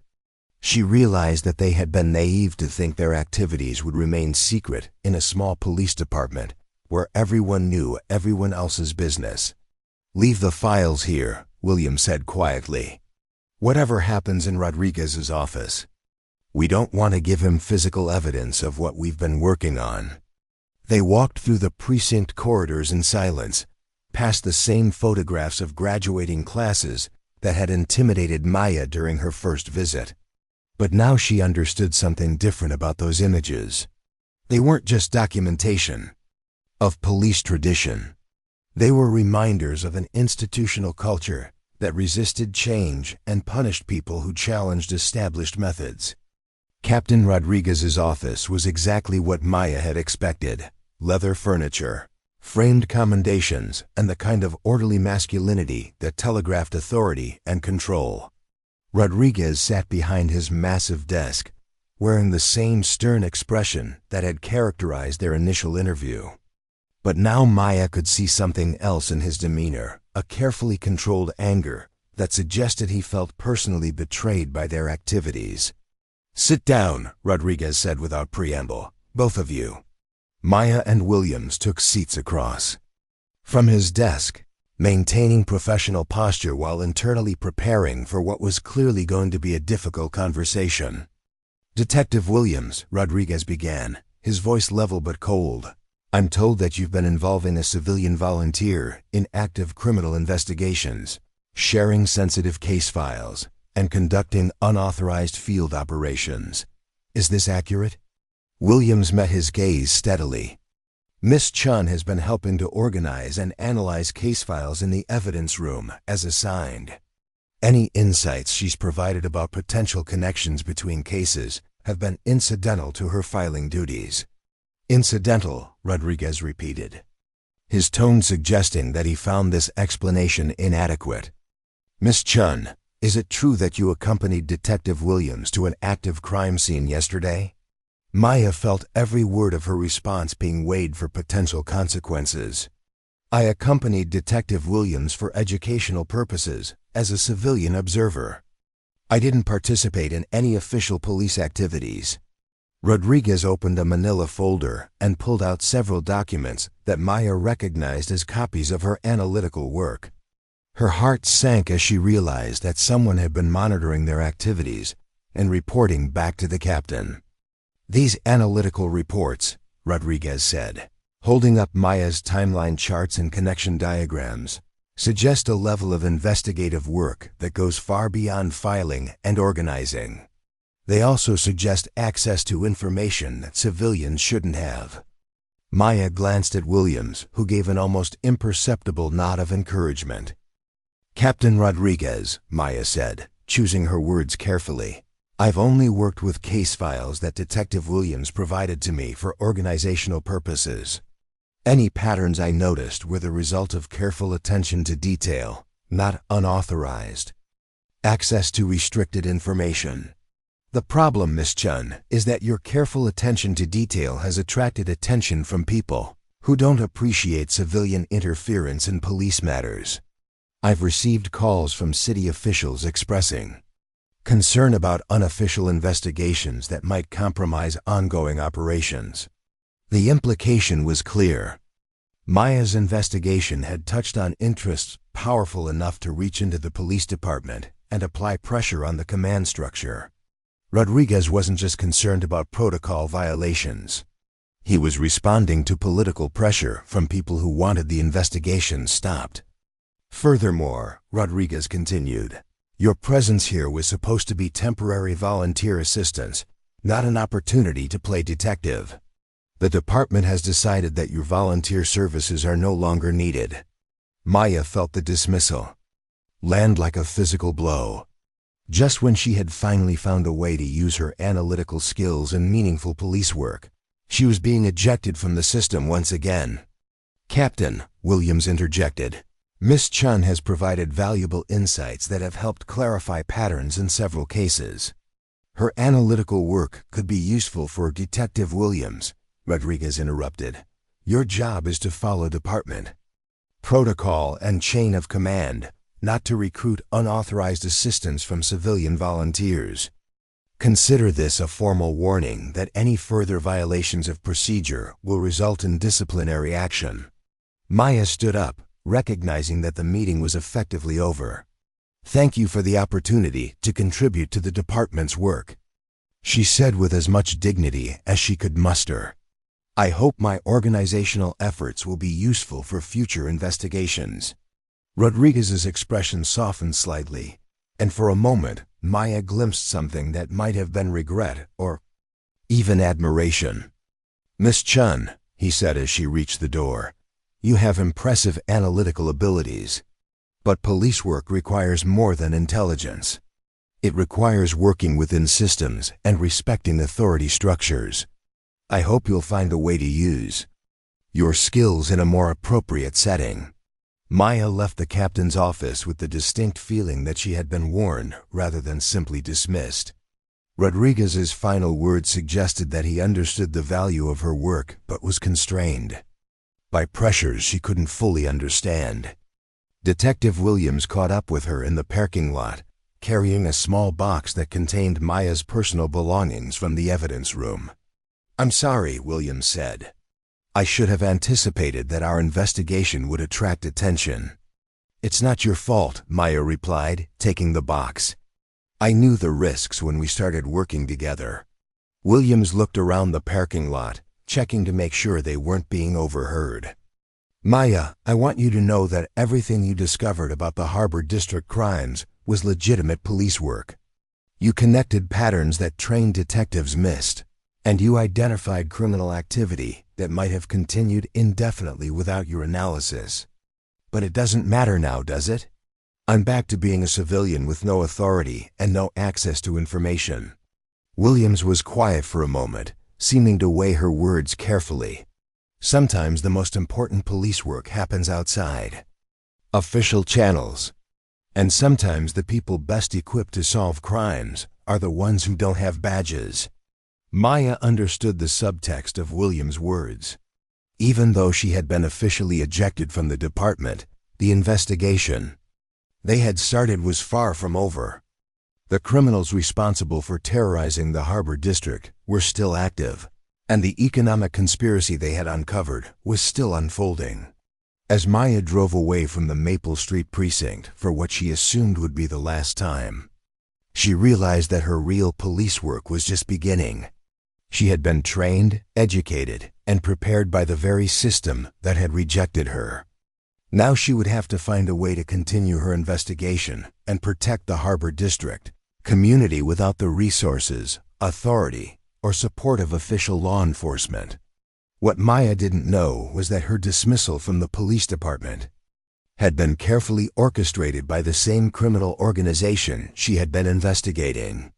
She realized that they had been naive to think their activities would remain secret in a small police department where everyone knew everyone else's business. "Leave the files here," William said quietly. "Whatever happens in Rodriguez's office, we don't want to give him physical evidence of what we've been working on." They walked through the precinct corridors in silence, past the same photographs of graduating classes that had intimidated Maya during her first visit. But now she understood something different about those images. They weren't just documentation of police tradition. They were reminders of an institutional culture that resisted change and punished people who challenged established methods. Captain Rodriguez's office was exactly what Maya had expected: leather furniture, framed commendations, and the kind of orderly masculinity that telegraphed authority and control. Rodriguez sat behind his massive desk, wearing the same stern expression that had characterized their initial interview. But now Maya could see something else in his demeanor, a carefully controlled anger that suggested he felt personally betrayed by their activities. "Sit down," Rodriguez said without preamble. "Both of you." Maya and Williams took seats across from his desk, maintaining professional posture while internally preparing for what was clearly going to be a difficult conversation. "Detective Williams," Rodriguez began, his voice level but cold, "I'm told that you've been involving a civilian volunteer in active criminal investigations, sharing sensitive case files, and conducting unauthorized field operations. Is this accurate?" Williams met his gaze steadily. "Miss Chen has been helping to organize and analyze case files in the evidence room as assigned. Any insights she's provided about potential connections between cases have been incidental to her filing duties." "Incidental," Rodriguez repeated, his tone suggesting that he found this explanation inadequate. "Miss Chen, is it true that you accompanied Detective Williams to an active crime scene yesterday?" Maya felt every word of her response being weighed for potential consequences. "I accompanied Detective Williams for educational purposes, as a civilian observer. I didn't participate in any official police activities." Rodriguez opened a manila folder and pulled out several documents that Maya recognized as copies of her analytical work. Her heart sank as she realized that someone had been monitoring their activities and reporting back to the captain. "These analytical reports," Rodriguez said, holding up Maya's timeline charts and connection diagrams, "suggest a level of investigative work that goes far beyond filing and organizing. They also suggest access to information that civilians shouldn't have." Maya glanced at Williams, who gave an almost imperceptible nod of encouragement. "Captain Rodriguez," Maya said, choosing her words carefully, "I've only worked with case files that Detective Williams provided to me for organizational purposes. Any patterns I noticed were the result of careful attention to detail, not unauthorized access to restricted information. The problem, Miss Chen, is that your careful attention to detail has attracted attention from people who don't appreciate civilian interference in police matters. I've received calls from city officials expressing concern about unofficial investigations that might compromise ongoing operations." The implication was clear. Maya's investigation had touched on interests powerful enough to reach into the police department and apply pressure on the command structure. Rodriguez wasn't just concerned about protocol violations. He was responding to political pressure from people who wanted the investigation stopped. "Furthermore," Rodriguez continued, "your presence here was supposed to be temporary volunteer assistance, not an opportunity to play detective. The department has decided that your volunteer services are no longer needed." Maya felt the dismissal land like a physical blow. Just when she had finally found a way to use her analytical skills in meaningful police work, she was being ejected from the system once again. "Captain," Williams interjected, "Miss Chen has provided valuable insights that have helped clarify patterns in several cases. Her analytical work could be useful for Detective Williams," Rodriguez interrupted. "Your job is to follow department protocol and chain of command, not to recruit unauthorized assistance from civilian volunteers." Consider this a formal warning that any further violations of procedure will result in disciplinary action." Maya stood up, recognizing that the meeting was effectively over. "Thank you for the opportunity to contribute to the department's work," she said with as much dignity as she could muster. "I hope my organizational efforts will be useful for future investigations." Rodriguez's expression softened slightly, and for a moment Maya glimpsed something that might have been regret or even admiration. "Miss Chen," he said as she reached the door, "you have impressive analytical abilities. But police work requires more than intelligence. It requires working within systems and respecting authority structures. I hope you'll find a way to use your skills in a more appropriate setting." Maya left the captain's office with the distinct feeling that she had been warned rather than simply dismissed. Rodriguez's final words suggested that he understood the value of her work but was constrained by pressures she couldn't fully understand. Detective Williams caught up with her in the parking lot, carrying a small box that contained Maya's personal belongings from the evidence room. "I'm sorry," Williams said. "I should have anticipated that our investigation would attract attention." "It's not your fault," Maya replied, taking the box. "I knew the risks when we started working together." Williams looked around the parking lot, checking to make sure they weren't being overheard. "Maya, I want you to know that everything you discovered about the Harbor District crimes was legitimate police work. You connected patterns that trained detectives missed, and you identified criminal activity that might have continued indefinitely without your analysis. But it doesn't matter now, does it? I'm back to being a civilian with no authority and no access to information." Williams was quiet for a moment, seeming to weigh her words carefully. Sometimes the most important police work happens outside official channels. And sometimes the people best equipped to solve crimes are the ones who don't have badges. Maya understood the subtext of Williams' words. Even though she had been officially ejected from the department, the investigation they had started was far from over. The criminals responsible for terrorizing the Harbor District were still active, and the economic conspiracy they had uncovered was still unfolding. As Maya drove away from the Maple Street precinct for what she assumed would be the last time, she realized that her real police work was just beginning. She had been trained, educated, and prepared by the very system that had rejected her. Now she would have to find a way to continue her investigation and protect the Harbor District community without the resources, authority, or support of official law enforcement. What Maya didn't know was that her dismissal from the police department had been carefully orchestrated by the same criminal organization she had been investigating.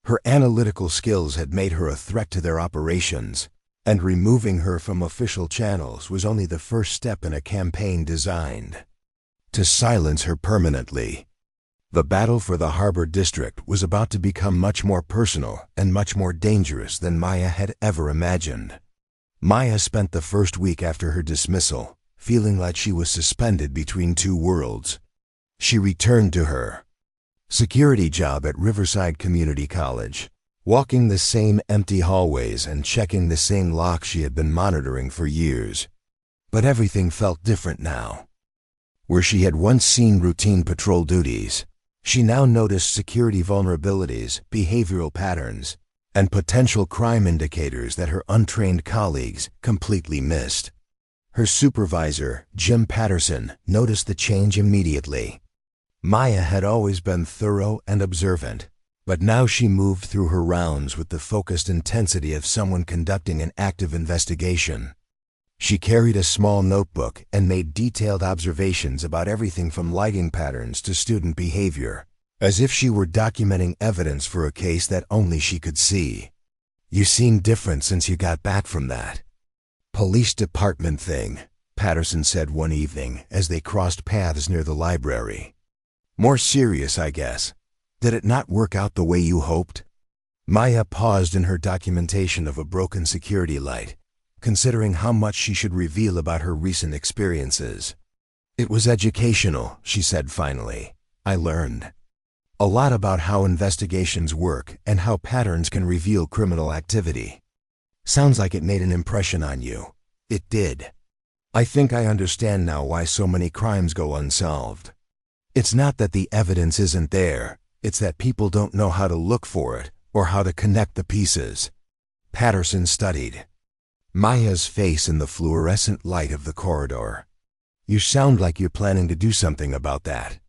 Her analytical skills had made her a threat to their operations, and removing her from official channels was only the first step in a campaign designed to silence her permanently. The battle for the Harbor District was about to become much more personal and much more dangerous than Maya had ever imagined. Maya spent the first week after her dismissal feeling like she was suspended between two worlds. She returned to her security job at Riverside Community College, walking the same empty hallways and checking the same locks she had been monitoring for years. But everything felt different now. Where she had once seen routine patrol duties, she now noticed security vulnerabilities, behavioral patterns, and potential crime indicators that her untrained colleagues completely missed. Her supervisor, Jim Patterson, noticed the change immediately. Maya had always been thorough and observant, but now she moved through her rounds with the focused intensity of someone conducting an active investigation. She carried a small notebook and made detailed observations about everything from lighting patterns to student behavior, as if she were documenting evidence for a case that only she could see. "You seem different since you got back from that police department thing," Patterson said one evening as they crossed paths near the library. "More serious, I guess. Did it not work out the way you hoped?" Maya paused in her documentation of a broken security light, considering how much she should reveal about her recent experiences. "It was educational," she said finally. "I learned A lot about how investigations work and how patterns can reveal criminal activity. Sounds like it made an impression on you. It did. I think I understand now why so many crimes go unsolved. It's not that the evidence isn't there, it's that people don't know how to look for it or how to connect the pieces. Patterson studied Maya's face in the fluorescent light of the corridor. You sound like you're planning to do something about that.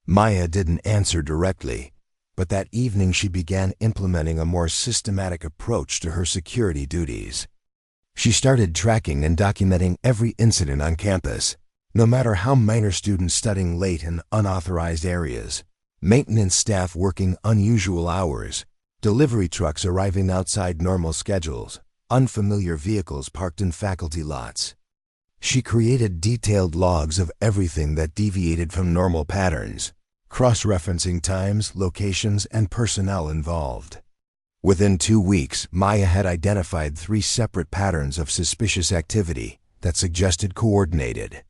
Maya didn't answer directly, but that evening she began implementing a more systematic approach to her security duties. She started tracking and documenting every incident on campus, no matter how minor, students studying late in unauthorized areas, maintenance staff working unusual hours, delivery trucks arriving outside normal schedules, unfamiliar vehicles parked in faculty lots. She created detailed logs of everything that deviated from normal patterns, cross-referencing times, locations, and personnel involved. Within 2 weeks, Maya had identified 3 separate patterns of suspicious activity that suggested coordinated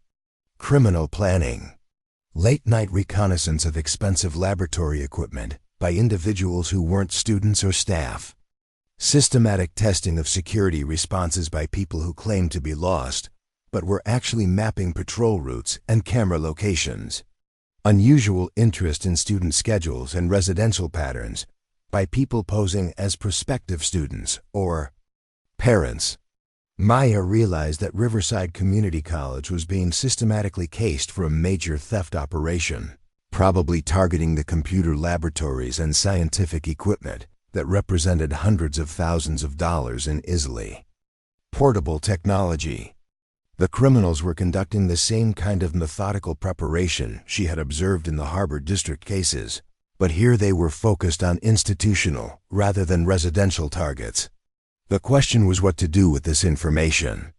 criminal planning, late-night reconnaissance of expensive laboratory equipment by individuals who weren't students or staff, systematic testing of security responses by people who claimed to be lost but were actually mapping patrol routes and camera locations, unusual interest in student schedules and residential patterns by people posing as prospective students or parents. Maya realized that Riverside Community College was being systematically cased for a major theft operation, probably targeting the computer laboratories and scientific equipment that represented hundreds of thousands of dollars in easily portable technology. The criminals were conducting the same kind of methodical preparation she had observed in the Harbor District cases, but here they were focused on institutional rather than residential targets. The question was what to do with this information.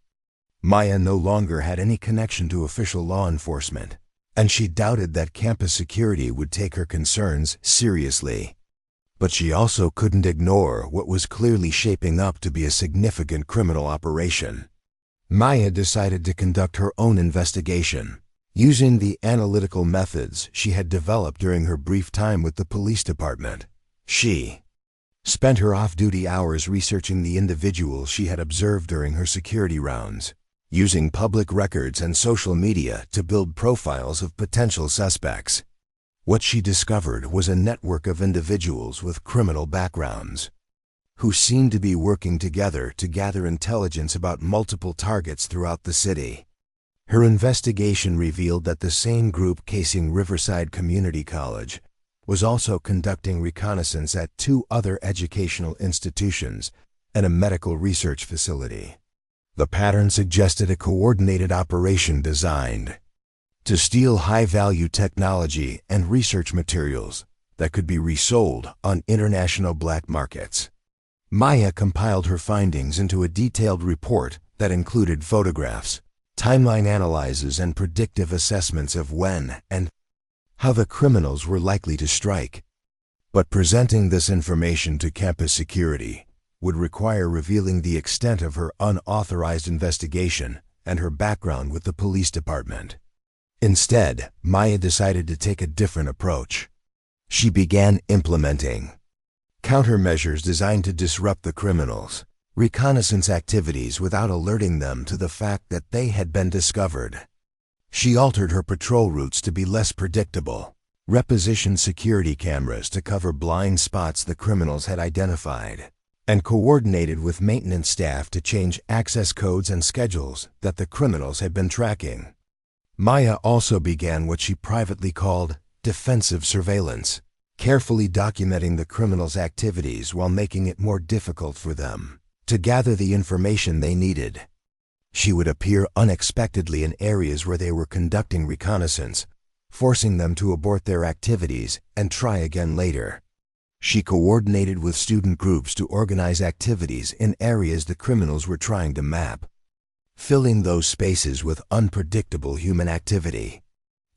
Maya no longer had any connection to official law enforcement, and she doubted that campus security would take her concerns seriously. But she also couldn't ignore what was clearly shaping up to be a significant criminal operation. Maya decided to conduct her own investigation, using the analytical methods she had developed during her brief time with the police department. She spent her off-duty hours researching the individuals she had observed during her security rounds, using public records and social media to build profiles of potential suspects. What she discovered was a network of individuals with criminal backgrounds, who seemed to be working together to gather intelligence about multiple targets throughout the city. Her investigation revealed that the same group casing Riverside Community College was also conducting reconnaissance at 2 other educational institutions and a medical research facility. The pattern suggested a coordinated operation designed to steal high-value technology and research materials that could be resold on international black markets. Maya compiled her findings into a detailed report that included photographs, timeline analyses, and predictive assessments of when and how the criminals were likely to strike. But presenting this information to campus security would require revealing the extent of her unauthorized investigation and her background with the police department. Instead, Maya decided to take a different approach. She began implementing countermeasures designed to disrupt the criminals' reconnaissance activities without alerting them to the fact that they had been discovered. She altered her patrol routes to be less predictable, repositioned security cameras to cover blind spots the criminals had identified, and coordinated with maintenance staff to change access codes and schedules that the criminals had been tracking. Maya also began what she privately called defensive surveillance, carefully documenting the criminals' activities while making it more difficult for them to gather the information they needed. She would appear unexpectedly in areas where they were conducting reconnaissance, forcing them to abort their activities and try again later. She coordinated with student groups to organize activities in areas the criminals were trying to map, filling those spaces with unpredictable human activity.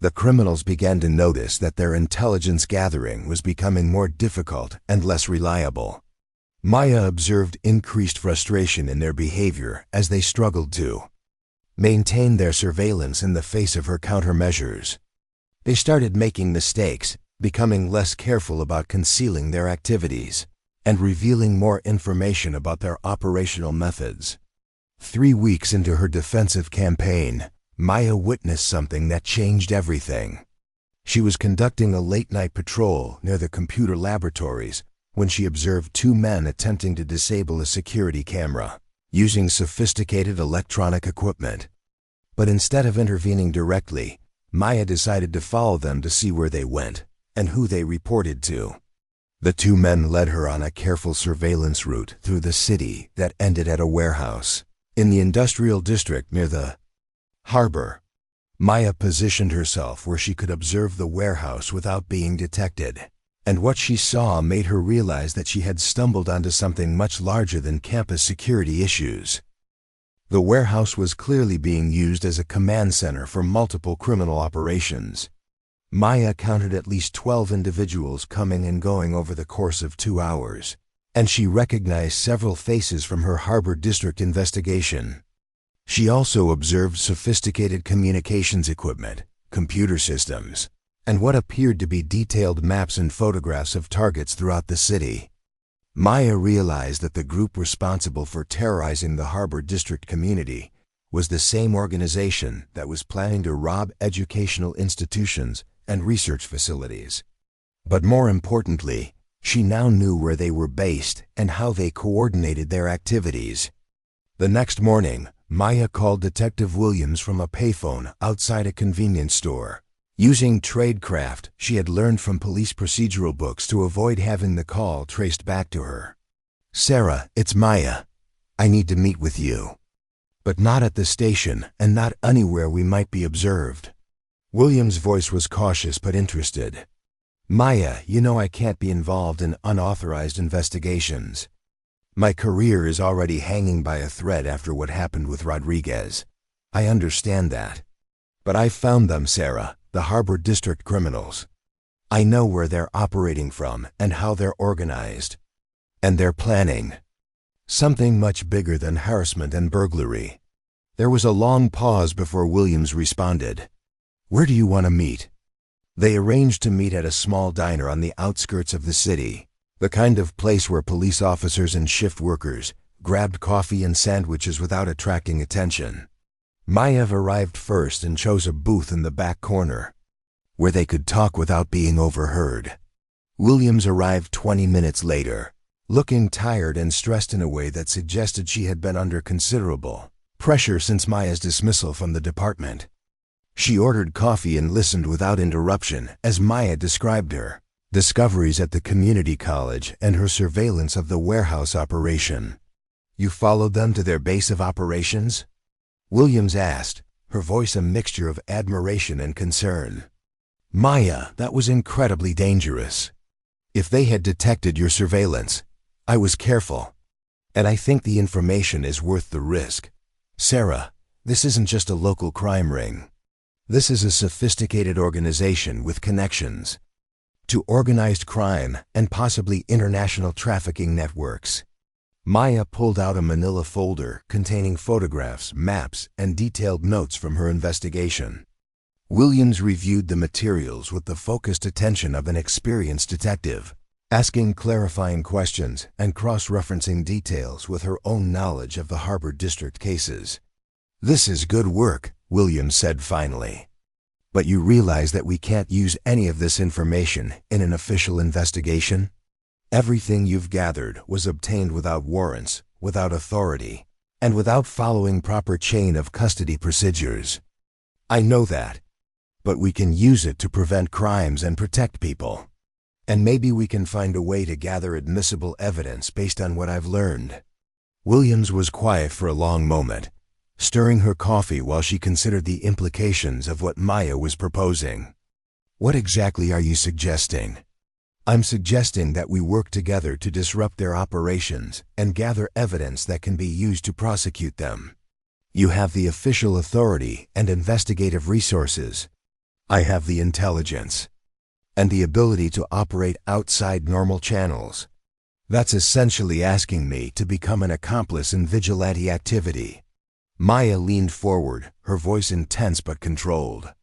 The criminals began to notice that their intelligence gathering was becoming more difficult and less reliable. Maya observed increased frustration in their behavior as they struggled to maintain their surveillance in the face of her countermeasures. They started making mistakes, becoming less careful about concealing their activities, and revealing more information about their operational methods. 3 weeks into her defensive campaign, Maya witnessed something that changed everything. She was conducting a late-night patrol near the computer laboratories when she observed 2 men attempting to disable a security camera, using sophisticated electronic equipment. But instead of intervening directly, Maya decided to follow them to see where they went and who they reported to. The 2 men led her on a careful surveillance route through the city that ended at a warehouse in the industrial district near the harbor. Maya positioned herself where she could observe the warehouse without being detected, and what she saw made her realize that she had stumbled onto something much larger than campus security issues. The warehouse was clearly being used as a command center for multiple criminal operations. Maya counted at least 12 individuals coming and going over the course of 2 hours, and she recognized several faces from her Harbor District investigation. She also observed sophisticated communications equipment, computer systems, and what appeared to be detailed maps and photographs of targets throughout the city. Maya realized that the group responsible for terrorizing the Harbor District community was the same organization that was planning to rob educational institutions and research facilities. But more importantly, she now knew where they were based and how they coordinated their activities. The next morning, Maya called Detective Williams from a payphone outside a convenience store. Using tradecraft she had learned from police procedural books to avoid having the call traced back to her. "Sarah, it's Maya. I need to meet with you. But not at the station and not anywhere we might be observed." Williams' voice was cautious but interested. "Maya, you know I can't be involved in unauthorized investigations. My career is already hanging by a thread after what happened with Rodriguez. I understand that. But I found them, Sarah, the Harbor District criminals. I know where they're operating from and how they're organized. And they're planning something much bigger than harassment and burglary." There was a long pause before Williams responded. "Where do you want to meet?" They arranged to meet at a small diner on the outskirts of the city, the kind of place where police officers and shift workers grabbed coffee and sandwiches without attracting attention. Maya arrived first and chose a booth in the back corner, where they could talk without being overheard. Williams arrived 20 minutes later, looking tired and stressed in a way that suggested she had been under considerable pressure since Maya's dismissal from the department. She ordered coffee and listened without interruption as Maya described her discoveries at the community college and her surveillance of the warehouse operation. "You followed them to their base of operations?" Williams asked, her voice a mixture of admiration and concern. "Maya, that was incredibly dangerous. If they had detected your surveillance, I was careful. And I think the information is worth the risk. Sarah, this isn't just a local crime ring. This is a sophisticated organization with connections to organized crime and possibly international trafficking networks." Maya pulled out a manila folder containing photographs, maps, and detailed notes from her investigation. Williams reviewed the materials with the focused attention of an experienced detective, asking clarifying questions and cross-referencing details with her own knowledge of the Harbor District cases. "This is good work," Williams said finally. "But you realize that we can't use any of this information in an official investigation? Everything you've gathered was obtained without warrants, without authority, and without following proper chain of custody procedures. I know that. But we can use it to prevent crimes and protect people. And maybe we can find a way to gather admissible evidence based on what I've learned." Williams was quiet for a long moment, stirring her coffee while she considered the implications of what Maya was proposing. "What exactly are you suggesting?" "I'm suggesting that we work together to disrupt their operations and gather evidence that can be used to prosecute them. You have the official authority and investigative resources. I have the intelligence and the ability to operate outside normal channels. That's essentially asking me to become an accomplice in vigilante activity." Maya leaned forward, her voice intense but controlled.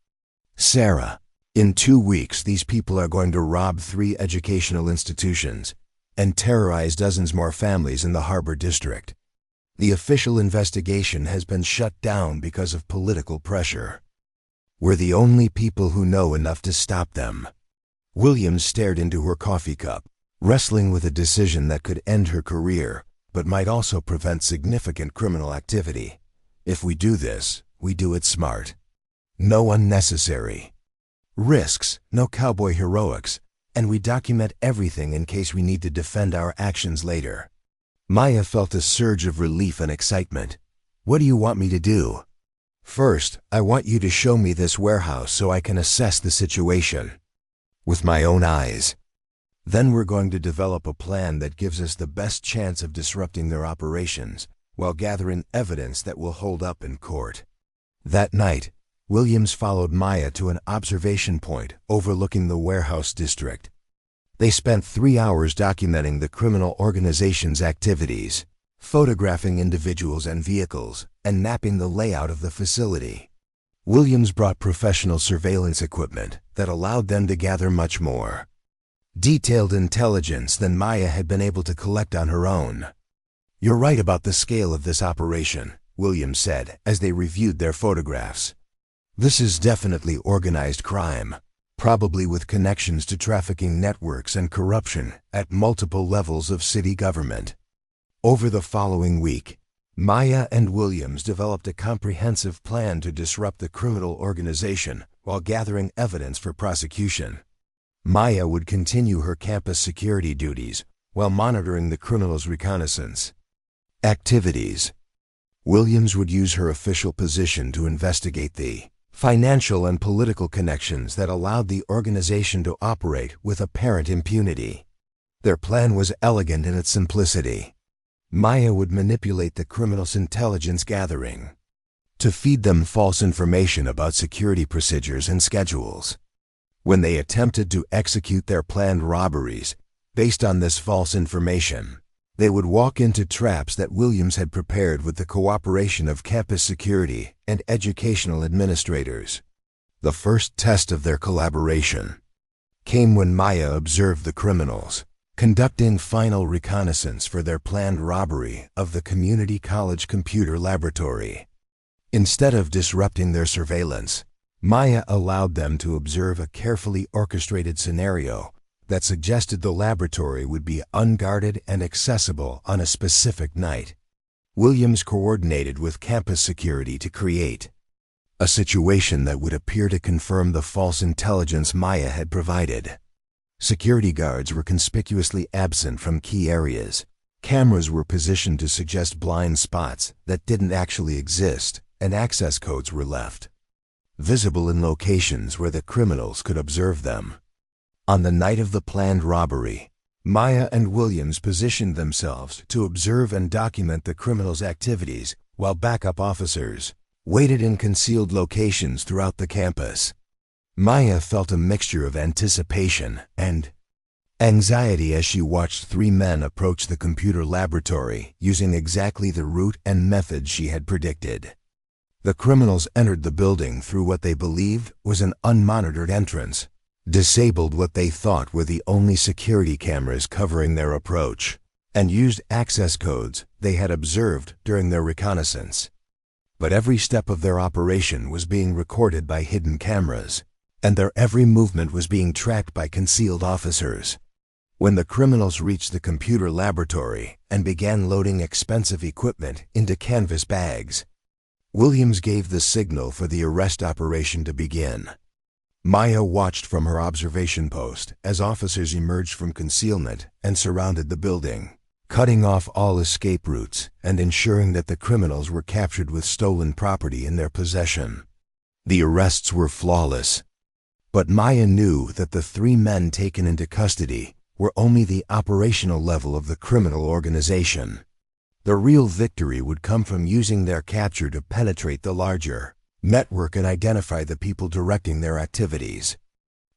"Sarah, In 2 weeks, these people are going to rob 3 educational institutions and terrorize dozens more families in the Harbor District. The official investigation has been shut down because of political pressure. We're the only people who know enough to stop them." Williams stared into her coffee cup, wrestling with a decision that could end her career, but might also prevent significant criminal activity. "If we do this, we do it smart. No unnecessary risks, no cowboy heroics, and we document everything in case we need to defend our actions later." Maya felt a surge of relief and excitement. "What do you want me to do?" "First, I want you to show me this warehouse so I can assess the situation with my own eyes. Then we're going to develop a plan that gives us the best chance of disrupting their operations while gathering evidence that will hold up in court." That night, Williams followed Maya to an observation point overlooking the warehouse district. They spent 3 hours documenting the criminal organization's activities, photographing individuals and vehicles, and mapping the layout of the facility. Williams brought professional surveillance equipment that allowed them to gather much more detailed intelligence than Maya had been able to collect on her own. "You're right about the scale of this operation," Williams said as they reviewed their photographs. "This is definitely organized crime, probably with connections to trafficking networks and corruption at multiple levels of city government." Over the following week, Maya and Williams developed a comprehensive plan to disrupt the criminal organization while gathering evidence for prosecution. Maya would continue her campus security duties while monitoring the criminals' reconnaissance activities. Williams would use her official position to investigate the financial and political connections that allowed the organization to operate with apparent impunity. Their plan was elegant in its simplicity. Maya would manipulate the criminals' intelligence gathering to feed them false information about security procedures and schedules. When they attempted to execute their planned robberies based on this false information, they would walk into traps that Williams had prepared with the cooperation of campus security and educational administrators. The first test of their collaboration came when Maya observed the criminals conducting final reconnaissance for their planned robbery of the community college computer laboratory. Instead of disrupting their surveillance, Maya allowed them to observe a carefully orchestrated scenario that suggested the laboratory would be unguarded and accessible on a specific night. Williams coordinated with campus security to create a situation that would appear to confirm the false intelligence Maya had provided. Security guards were conspicuously absent from key areas. Cameras were positioned to suggest blind spots that didn't actually exist, and access codes were left visible in locations where the criminals could observe them. On the night of the planned robbery, Maya and Williams positioned themselves to observe and document the criminals' activities while backup officers waited in concealed locations throughout the campus. Maya felt a mixture of anticipation and anxiety as she watched 3 men approach the computer laboratory using exactly the route and method she had predicted. The criminals entered the building through what they believed was an unmonitored entrance, disabled what they thought were the only security cameras covering their approach, and used access codes they had observed during their reconnaissance. But every step of their operation was being recorded by hidden cameras, and their every movement was being tracked by concealed officers. When the criminals reached the computer laboratory and began loading expensive equipment into canvas bags, Williams gave the signal for the arrest operation to begin. Maya watched from her observation post as officers emerged from concealment and surrounded the building, cutting off all escape routes and ensuring that the criminals were captured with stolen property in their possession. The arrests were flawless, but Maya knew that the 3 men taken into custody were only the operational level of the criminal organization. The real victory would come from using their capture to penetrate the larger network and identify the people directing their activities.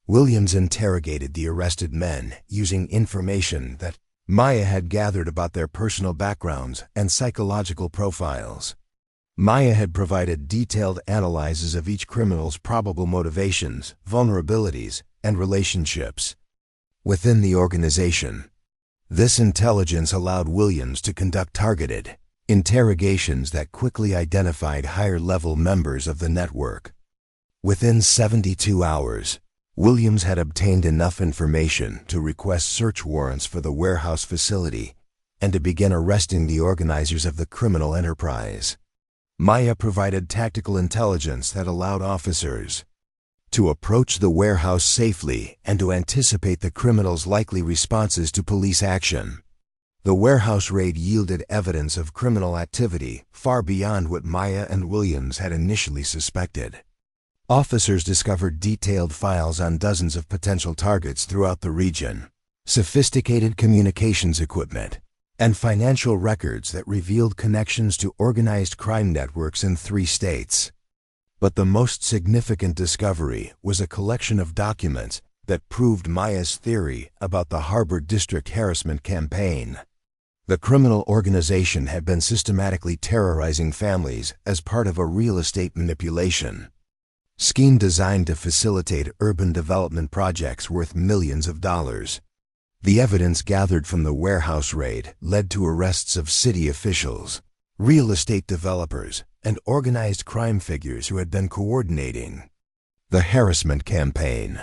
Williams interrogated the arrested men using information that Maya had gathered about their personal backgrounds and psychological profiles. Maya had provided detailed analyses of each criminal's probable motivations, vulnerabilities, and relationships within the organization. This intelligence allowed Williams to conduct targeted interrogations that quickly identified higher-level members of the network. Within 72 hours, Williams had obtained enough information to request search warrants for the warehouse facility and to begin arresting the organizers of the criminal enterprise. Maya provided tactical intelligence that allowed officers to approach the warehouse safely and to anticipate the criminals' likely responses to police action. The warehouse raid yielded evidence of criminal activity far beyond what Maya and Williams had initially suspected. Officers discovered detailed files on dozens of potential targets throughout the region, sophisticated communications equipment, and financial records that revealed connections to organized crime networks in 3 states. But the most significant discovery was a collection of documents that proved Maya's theory about the Harbor District harassment campaign. The criminal organization had been systematically terrorizing families as part of a real estate manipulation scheme designed to facilitate urban development projects worth millions of dollars. The evidence gathered from the warehouse raid led to arrests of city officials, real estate developers, and organized crime figures who had been coordinating the harassment campaign.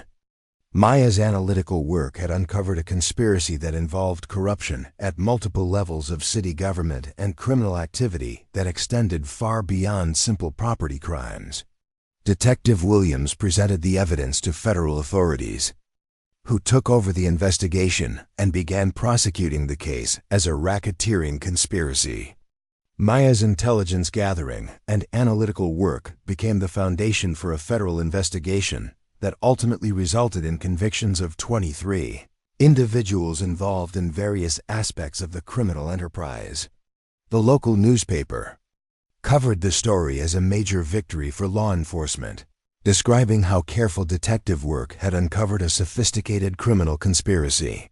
Maya's analytical work had uncovered a conspiracy that involved corruption at multiple levels of city government and criminal activity that extended far beyond simple property crimes. Detective Williams presented the evidence to federal authorities, who took over the investigation and began prosecuting the case as a racketeering conspiracy. Maya's intelligence gathering and analytical work became the foundation for a federal investigation that ultimately resulted in convictions of 23 individuals involved in various aspects of the criminal enterprise. The local newspaper covered the story as a major victory for law enforcement, describing how careful detective work had uncovered a sophisticated criminal conspiracy.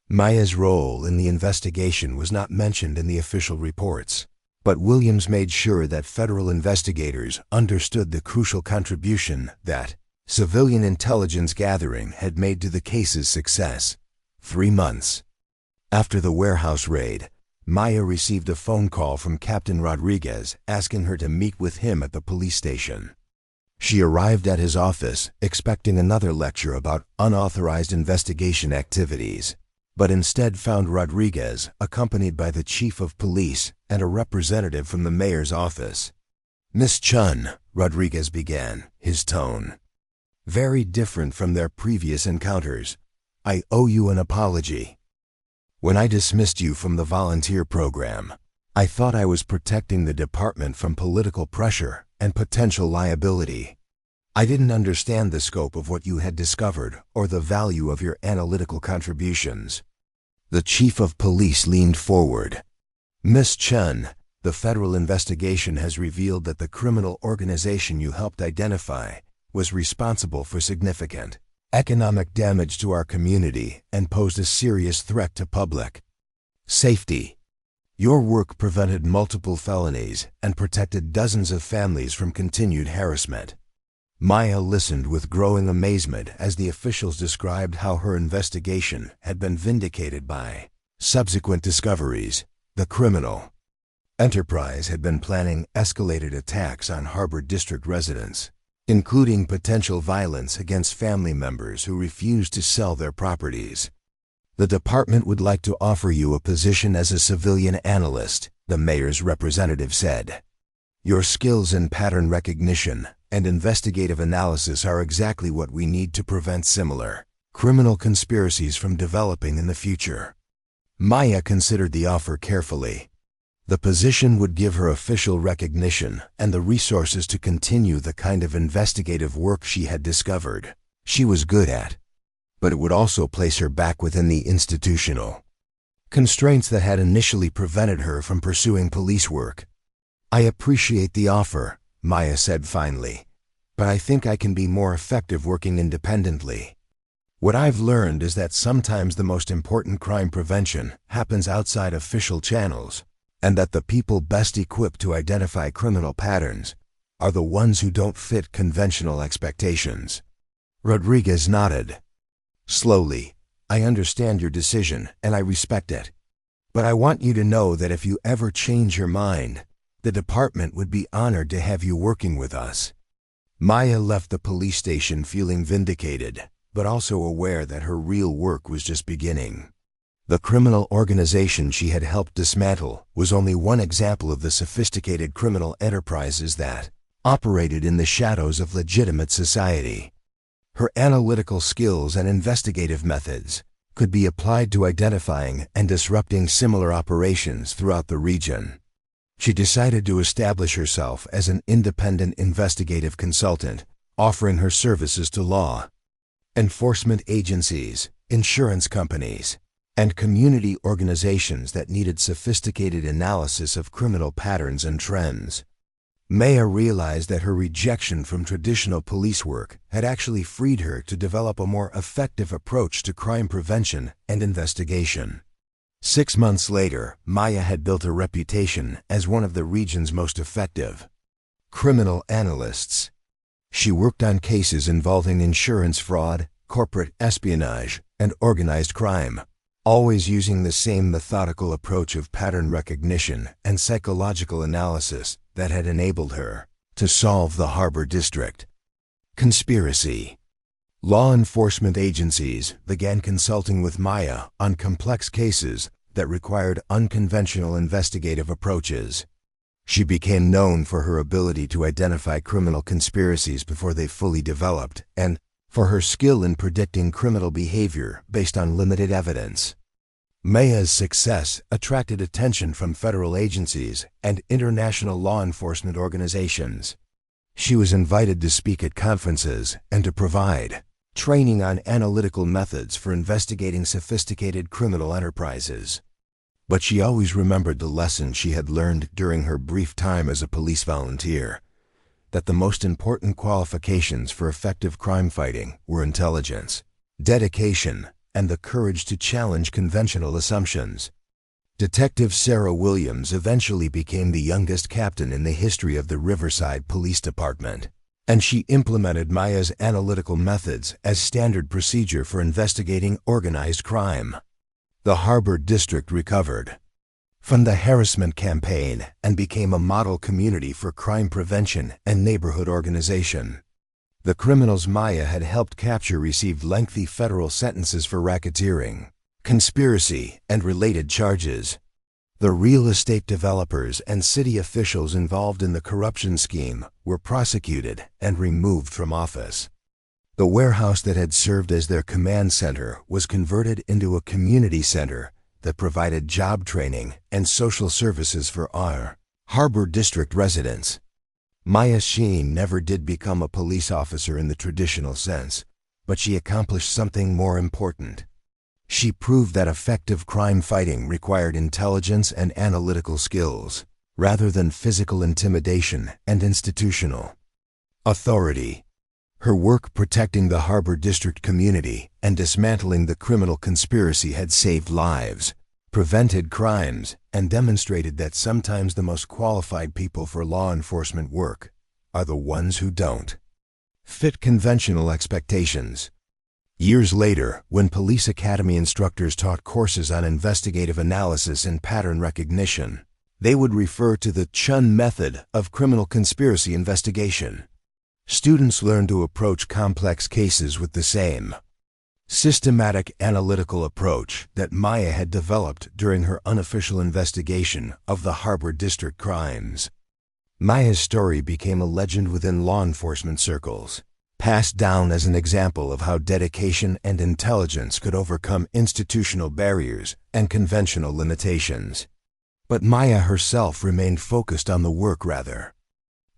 Maya's role in the investigation was not mentioned in the official reports, but Williams made sure that federal investigators understood the crucial contribution that civilian intelligence gathering had made to the case's success. 3 months after the warehouse raid, Maya received a phone call from Captain Rodriguez asking her to meet with him at the police station. She arrived at his office expecting another lecture about unauthorized investigation activities, but instead found Rodriguez accompanied by the chief of police and a representative from the mayor's office. "Miss Chen," Rodriguez began, his tone very different from their previous encounters, "I owe you an apology. When I dismissed you from the volunteer program, I thought I was protecting the department from political pressure and potential liability. I didn't understand the scope of what you had discovered or the value of your analytical contributions." The chief of police leaned forward. "Miss Chen, the federal investigation has revealed that the criminal organization you helped identify was responsible for significant economic damage to our community and posed a serious threat to public safety. Your work prevented multiple felonies and protected dozens of families from continued harassment." Maya listened with growing amazement as the officials described how her investigation had been vindicated by subsequent discoveries. The criminal enterprise had been planning escalated attacks on Harbor District residents, including potential violence against family members who refused to sell their properties. "The department would like to offer you a position as a civilian analyst," the mayor's representative said. "Your skills in pattern recognition and investigative analysis are exactly what we need to prevent similar criminal conspiracies from developing in the future." Maya considered the offer carefully. The position would give her official recognition and the resources to continue the kind of investigative work she had discovered she was good at, but it would also place her back within the institutional constraints that had initially prevented her from pursuing police work. "I appreciate the offer," Maya said finally, "but I think I can be more effective working independently. What I've learned is that sometimes the most important crime prevention happens outside official channels, and that the people best equipped to identify criminal patterns are the ones who don't fit conventional expectations. Rodriguez nodded. Slowly, I understand your decision and I respect it. But I want you to know that if you ever change your mind, the department would be honored to have you working with us. Maya left the police station feeling vindicated, but also aware that her real work was just beginning. The criminal organization she had helped dismantle was only one example of the sophisticated criminal enterprises that operated in the shadows of legitimate society. Her analytical skills and investigative methods could be applied to identifying and disrupting similar operations throughout the region. She decided to establish herself as an independent investigative consultant, offering her services to law enforcement agencies, insurance companies, and community organizations that needed sophisticated analysis of criminal patterns and trends. Maya realized that her rejection from traditional police work had actually freed her to develop a more effective approach to crime prevention and investigation. 6 months later, Maya had built a reputation as one of the region's most effective criminal analysts. She worked on cases involving insurance fraud, corporate espionage, and organized crime, always using the same methodical approach of pattern recognition and psychological analysis that had enabled her to solve the Harbor District conspiracy. Law enforcement agencies began consulting with Maya on complex cases that required unconventional investigative approaches. She became known for her ability to identify criminal conspiracies before they fully developed, and for her skill in predicting criminal behavior based on limited evidence. Maya's success attracted attention from federal agencies and international law enforcement organizations. She was invited to speak at conferences and to provide training on analytical methods for investigating sophisticated criminal enterprises. But she always remembered the lesson she had learned during her brief time as a police volunteer, that the most important qualifications for effective crime fighting were intelligence, dedication, and the courage to challenge conventional assumptions. Detective Sarah Williams eventually became the youngest captain in the history of the Riverside Police Department, and she implemented Maya's analytical methods as standard procedure for investigating organized crime. The Harbor District recovered from the harassment campaign and became a model community for crime prevention and neighborhood organization. The criminals Maya had helped capture received lengthy federal sentences for racketeering, conspiracy, and related charges. The real estate developers and city officials involved in the corruption scheme were prosecuted and removed from office. The warehouse that had served as their command center was converted into a community center that provided job training and social services for our Harbor District residents. Maya Sheen never did become a police officer in the traditional sense, but she accomplished something more important. She proved that effective crime fighting required intelligence and analytical skills, rather than physical intimidation and institutional authority. Her work protecting the Harbor District community and dismantling the criminal conspiracy had saved lives, prevented crimes, and demonstrated that sometimes the most qualified people for law enforcement work are the ones who don't fit conventional expectations. Years later, when police academy instructors taught courses on investigative analysis and pattern recognition, they would refer to the Chen method of criminal conspiracy investigation. Students learned to approach complex cases with the same systematic analytical approach that Maya had developed during her unofficial investigation of the Harbor District crimes. Maya's story became a legend within law enforcement circles, passed down as an example of how dedication and intelligence could overcome institutional barriers and conventional limitations. But Maya herself remained focused on the work rather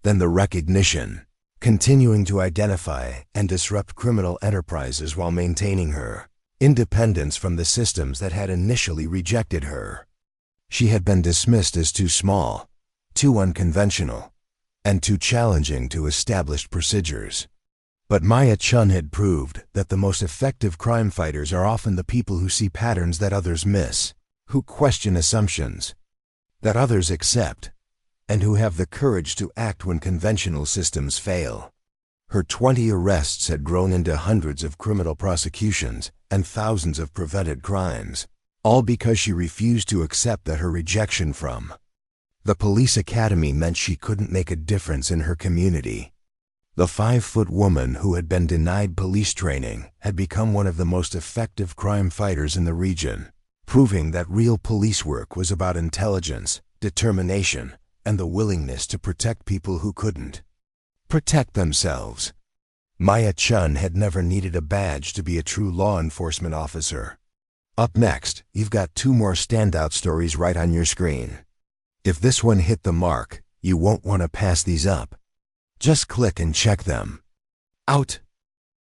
than the recognition, continuing to identify and disrupt criminal enterprises while maintaining her independence from the systems that had initially rejected her. She had been dismissed as too small, too unconventional, and too challenging to established procedures. But Maya Chen had proved that the most effective crime fighters are often the people who see patterns that others miss, who question assumptions, that others accept, and who have the courage to act when conventional systems fail. Her 20 arrests had grown into hundreds of criminal prosecutions and thousands of prevented crimes, all because she refused to accept that her rejection from the police academy meant she couldn't make a difference in her community. The 5-foot woman who had been denied police training had become one of the most effective crime fighters in the region, proving that real police work was about intelligence, determination, and the willingness to protect people who couldn't protect themselves. Maya Chen had never needed a badge to be a true law enforcement officer. Up next, you've got 2 more standout stories right on your screen. If this one hit the mark, you won't want to pass these up. Just click and check them out.